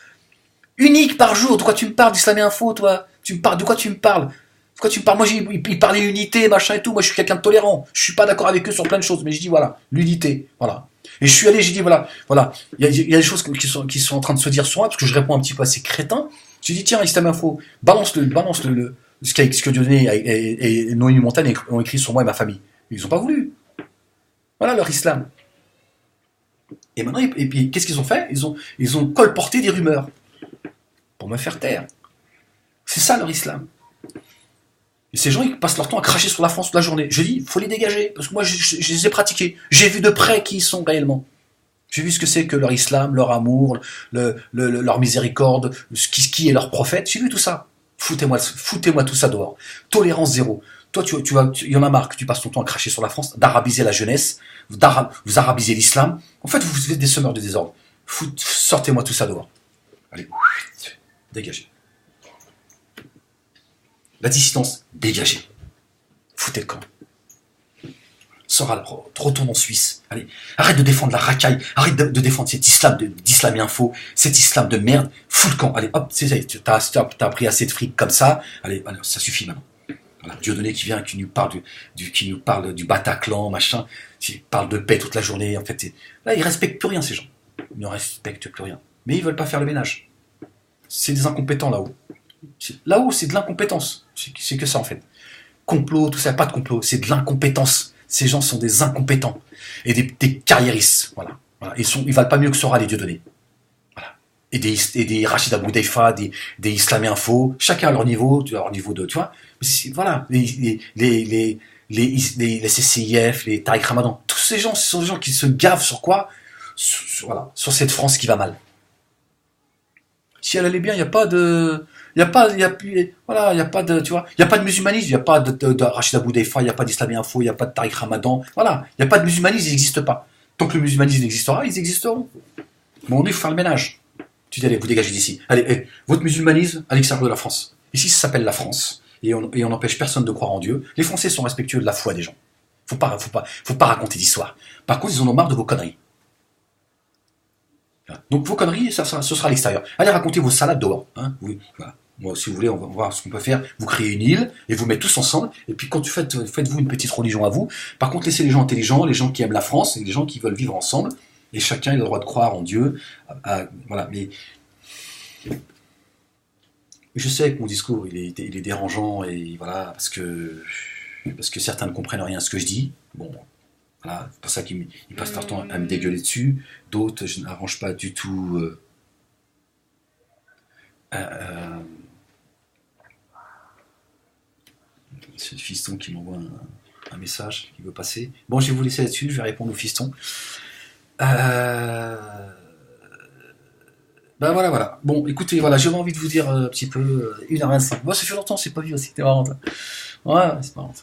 Unique par jour! De quoi tu me parles d'Islamien Info, toi? De quoi tu me parles? De quoi tu me parles? Moi, ils parlaient unité, machin et tout. Moi, je suis quelqu'un de tolérant. Je suis pas d'accord avec eux sur plein de choses, mais je dis, voilà, l'unité, voilà. Et je suis allé, j'ai dit, voilà. Il y a des choses qui sont en train de se dire sur moi, parce que je réponds un petit peu à ces crétins. J'ai dit, tiens, Islamien Info, balance ce que Dieudonné et Noémie Montagne ont écrit sur moi et ma famille. Ils n'ont pas voulu. Voilà leur islam. Et maintenant, et puis, qu'est-ce qu'ils ont fait? Ils ont colporté des rumeurs pour me faire taire. C'est ça leur islam. Et ces gens, ils passent leur temps à cracher sur la France toute la journée. Je dis, il faut les dégager, parce que moi, je les ai pratiqués. J'ai vu de près qui ils sont réellement. J'ai vu ce que c'est que leur islam, leur amour, leur miséricorde, qui est leur prophète. J'ai vu tout ça. Foutez-moi tout ça dehors. Tolérance zéro. Toi, il y en a marre que tu passes ton temps à cracher sur la France, d'arabiser la jeunesse, vous arabisez l'islam. En fait, vous êtes des semeurs de désordre. Sortez-moi tout ça dehors. Allez, dégagez. La dissidence, dégagez. Foutez le camp. Sors retourne en Suisse. Allez, arrête de défendre la racaille, arrête de défendre cet islam d'Islamien Info, cet islam de merde, fous le camp. Allez, hop, t'as pris assez de fric comme ça. Allez, ça suffit maintenant. Voilà, Dieudonné qui vient, qui nous parle du Bataclan, machin, qui parle de paix toute la journée. En fait, là, ils respectent plus rien, ces gens. Ils ne respectent plus rien. Mais ils veulent pas faire le ménage. C'est des incompétents là-haut. Là-haut, c'est de l'incompétence. C'est que ça, en fait. Complot, tout ça, pas de complot, c'est de l'incompétence. Ces gens sont des incompétents et des carriéristes. Voilà. Ils valent pas mieux que Sora, les Dieudonné. Voilà. Et des Rachid Abou Deifa, des Islamiens Info, chacun à leur niveau de, tu vois. Voilà. Les CCIF, les Tariq Ramadan, tous ces gens, ce sont des gens qui se gavent sur quoi? Voilà. Sur cette France qui va mal. Si elle allait bien, il n'y a pas de. Il n'y a pas de, tu vois, il n'y a pas de musulmanisme, il n'y a pas de Rachid Abou Deifa, il n'y a pas d'Islamien Info, il n'y a pas de Tariq Ramadan, voilà, il n'y a pas de musulmanisme, ils n'existent pas. Tant que le musulmanisme existera, ils existeront. Bon, on il faut faire le ménage. Tu dis, allez, vous dégagez d'ici. Allez, votre musulmanisme à l'extérieur de la France. Ici, ça s'appelle la France. Et on n'empêche personne de croire en Dieu. Les Français sont respectueux de la foi des gens. Faut pas raconter d'histoire. Par contre, ils en ont marre de vos conneries. Donc vos conneries, ce sera à l'extérieur. Allez raconter vos salades dehors. Hein, oui, voilà. Moi, si vous voulez, on va voir ce qu'on peut faire. Vous créez une île et vous mettez tous ensemble. Et puis quand faites-vous une petite religion à vous. Par contre, laissez les gens intelligents, les gens qui aiment la France, et les gens qui veulent vivre ensemble. Et chacun a le droit de croire en Dieu. Voilà. Mais je sais que mon discours, il est dérangeant et voilà parce que certains ne comprennent rien à ce que je dis. Bon, voilà, c'est pour ça qu'ils passent leur temps à me dégueuler dessus. D'autres, je n'arrange pas du tout. Euh, c'est le fiston qui m'envoie un message qui veut passer. Bon, je vais vous laisser là-dessus, je vais répondre au fiston. Ben voilà, voilà. Bon, écoutez, voilà, j'avais envie de vous dire un petit peu 1h25. Moi, ça fait longtemps, c'est pas vu aussi, c'était marrant. Ça. Ouais, c'est marrant.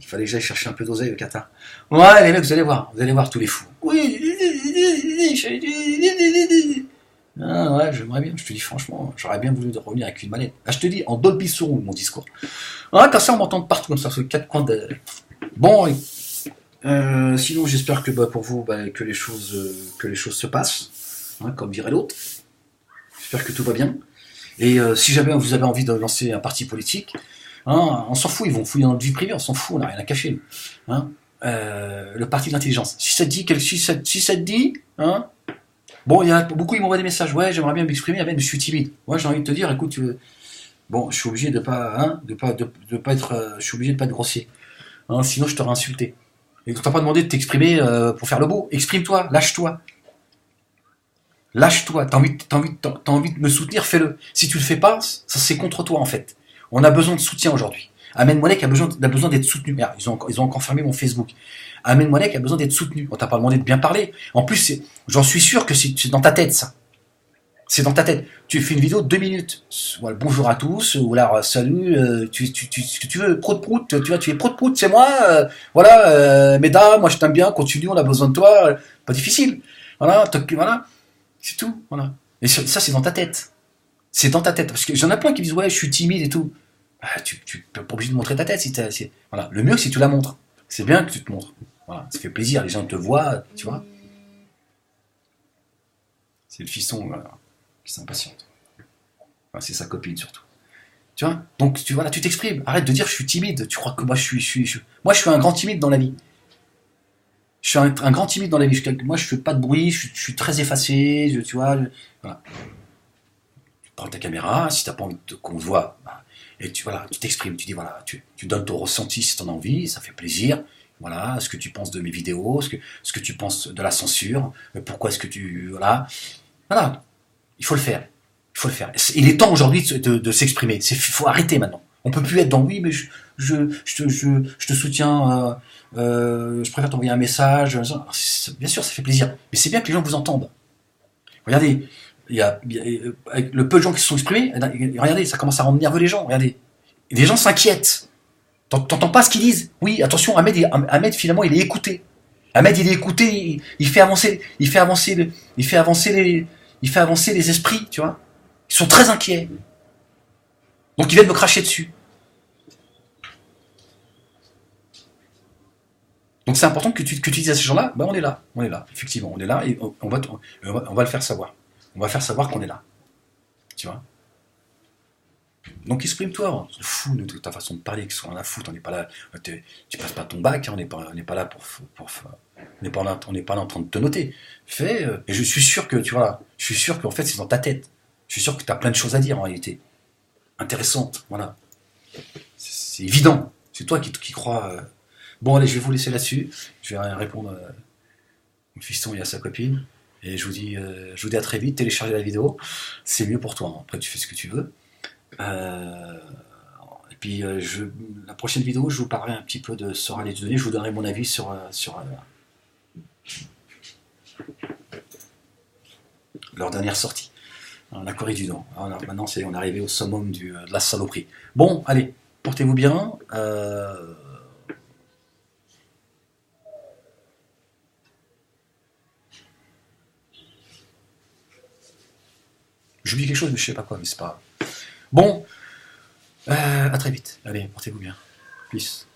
Il fallait que j'aille chercher un peu d'oseille au Qatar. Ouais, les mecs, vous allez voir tous les fous. Oui, ah ouais, j'aimerais bien, je te dis franchement, j'aurais bien voulu revenir avec une manette. Ah, je te dis, en Dolby Surround, mon discours. Ouais, comme ça, on m'entend de partout, comme ça, sur les quatre coins de... Bon, sinon, j'espère que pour vous, que les choses se passent, hein, comme dirait l'autre. J'espère que tout va bien. Et si jamais vous avez envie de lancer un parti politique, hein, on s'en fout, ils vont fouiller dans notre vie privée, on s'en fout, on n'a rien à cacher. Hein. Le parti de l'intelligence. Si ça te dit, hein, bon, il y a beaucoup qui m'envoient des messages. Ouais, j'aimerais bien m'exprimer, mais je suis timide. Ouais, j'ai envie de te dire, écoute, bon, je suis obligé de pas être, je suis obligé de pas être grossier. Hein, sinon, je t'aurais insulté. Et on t'a pas demandé de t'exprimer pour faire le beau. Exprime-toi, lâche-toi. Lâche-toi, t'as envie de me soutenir, fais-le. Si tu le fais pas, ça c'est contre toi en fait. On a besoin de soutien aujourd'hui. Amen Monek a besoin d'être soutenu. Merde, ils ont encore fermé mon Facebook. Amen Monek a besoin d'être soutenu. On t'a pas demandé de bien parler. En plus, j'en suis sûr que c'est dans ta tête ça. C'est dans ta tête. Tu fais une vidéo de 2 minutes. Voilà, bonjour à tous, ou alors salut, ce que tu veux, prout, tu vois, tu es prout, c'est moi, voilà, mesdames, moi je t'aime bien, continue, on a besoin de toi, pas difficile. Voilà, voilà. C'est tout, voilà. Et ça, c'est dans ta tête. C'est dans ta tête. Parce que j'en ai plein qui disent, ouais, je suis timide et tout. Bah, tu n'es pas obligé de montrer ta tête. Voilà. Le mieux, c'est que tu la montres. C'est bien que tu te montres. Voilà. Ça fait plaisir, les gens te voient, tu vois. C'est le fiston, voilà, qui s'impatiente. Enfin, c'est sa copine, surtout. Tu vois. Donc, voilà, tu t'exprimes. Arrête de dire, je suis timide. Tu crois que moi, moi, je suis un grand timide dans la vie. Je suis un grand timide dans la vie. Moi, je fais pas de bruit, je suis très effacé, tu vois. Voilà. Tu prends ta caméra, si t'as pas envie qu'on te voit, et tu t'exprimes, tu dis voilà, tu donnes ton ressenti si t'en as envie, ça fait plaisir. Voilà, ce que tu penses de mes vidéos, ce que tu penses de la censure, pourquoi est-ce que voilà, il faut le faire, il faut le faire. Il est temps aujourd'hui de s'exprimer. Il faut arrêter maintenant. On peut plus être dans oui, mais je te soutiens. Je préfère t'envoyer un message. Bien sûr, ça fait plaisir. Mais c'est bien que les gens vous entendent. Regardez, avec le peu de gens qui se sont exprimés, regardez, ça commence à rendre nerveux les gens. Regardez. Et les gens s'inquiètent. T'entends pas ce qu'ils disent. Oui, attention, Ahmed, finalement, il est écouté. Ahmed, il est écouté, il fait avancer les esprits, tu vois. Ils sont très inquiets. Donc ils viennent me cracher dessus. Donc c'est important que tu dises à ces gens-là, on est là, effectivement, on est là et on va le faire savoir. On va faire savoir qu'on est là. Tu vois. Donc exprime-toi, on s'en fout de ta façon de parler, qu'on en a foutre, on n'est pas là, tu passes pas ton bac, hein, on n'est pas là on n'est pas là en train de te noter. Fais, et je suis sûr que, tu vois, je suis sûr qu'en fait c'est dans ta tête. Je suis sûr que tu as plein de choses à dire en réalité. Intéressantes, voilà. C'est évident, c'est toi qui crois. Bon allez, je vais vous laisser là-dessus, je vais répondre au fiston et à sa copine, et je vous dis à très vite, téléchargez la vidéo, c'est mieux pour toi, hein. Après tu fais ce que tu veux. Et puis la prochaine vidéo, je vous parlerai un petit peu de Sora les données, je vous donnerai mon avis sur leur dernière sortie, la Corée du Nord. Alors, maintenant, on est arrivé au summum de la saloperie. Bon, allez, portez-vous bien. J'oublie quelque chose, mais je sais pas quoi, mais c'est pas grave. Bon, à très vite. Allez, portez-vous bien. Peace.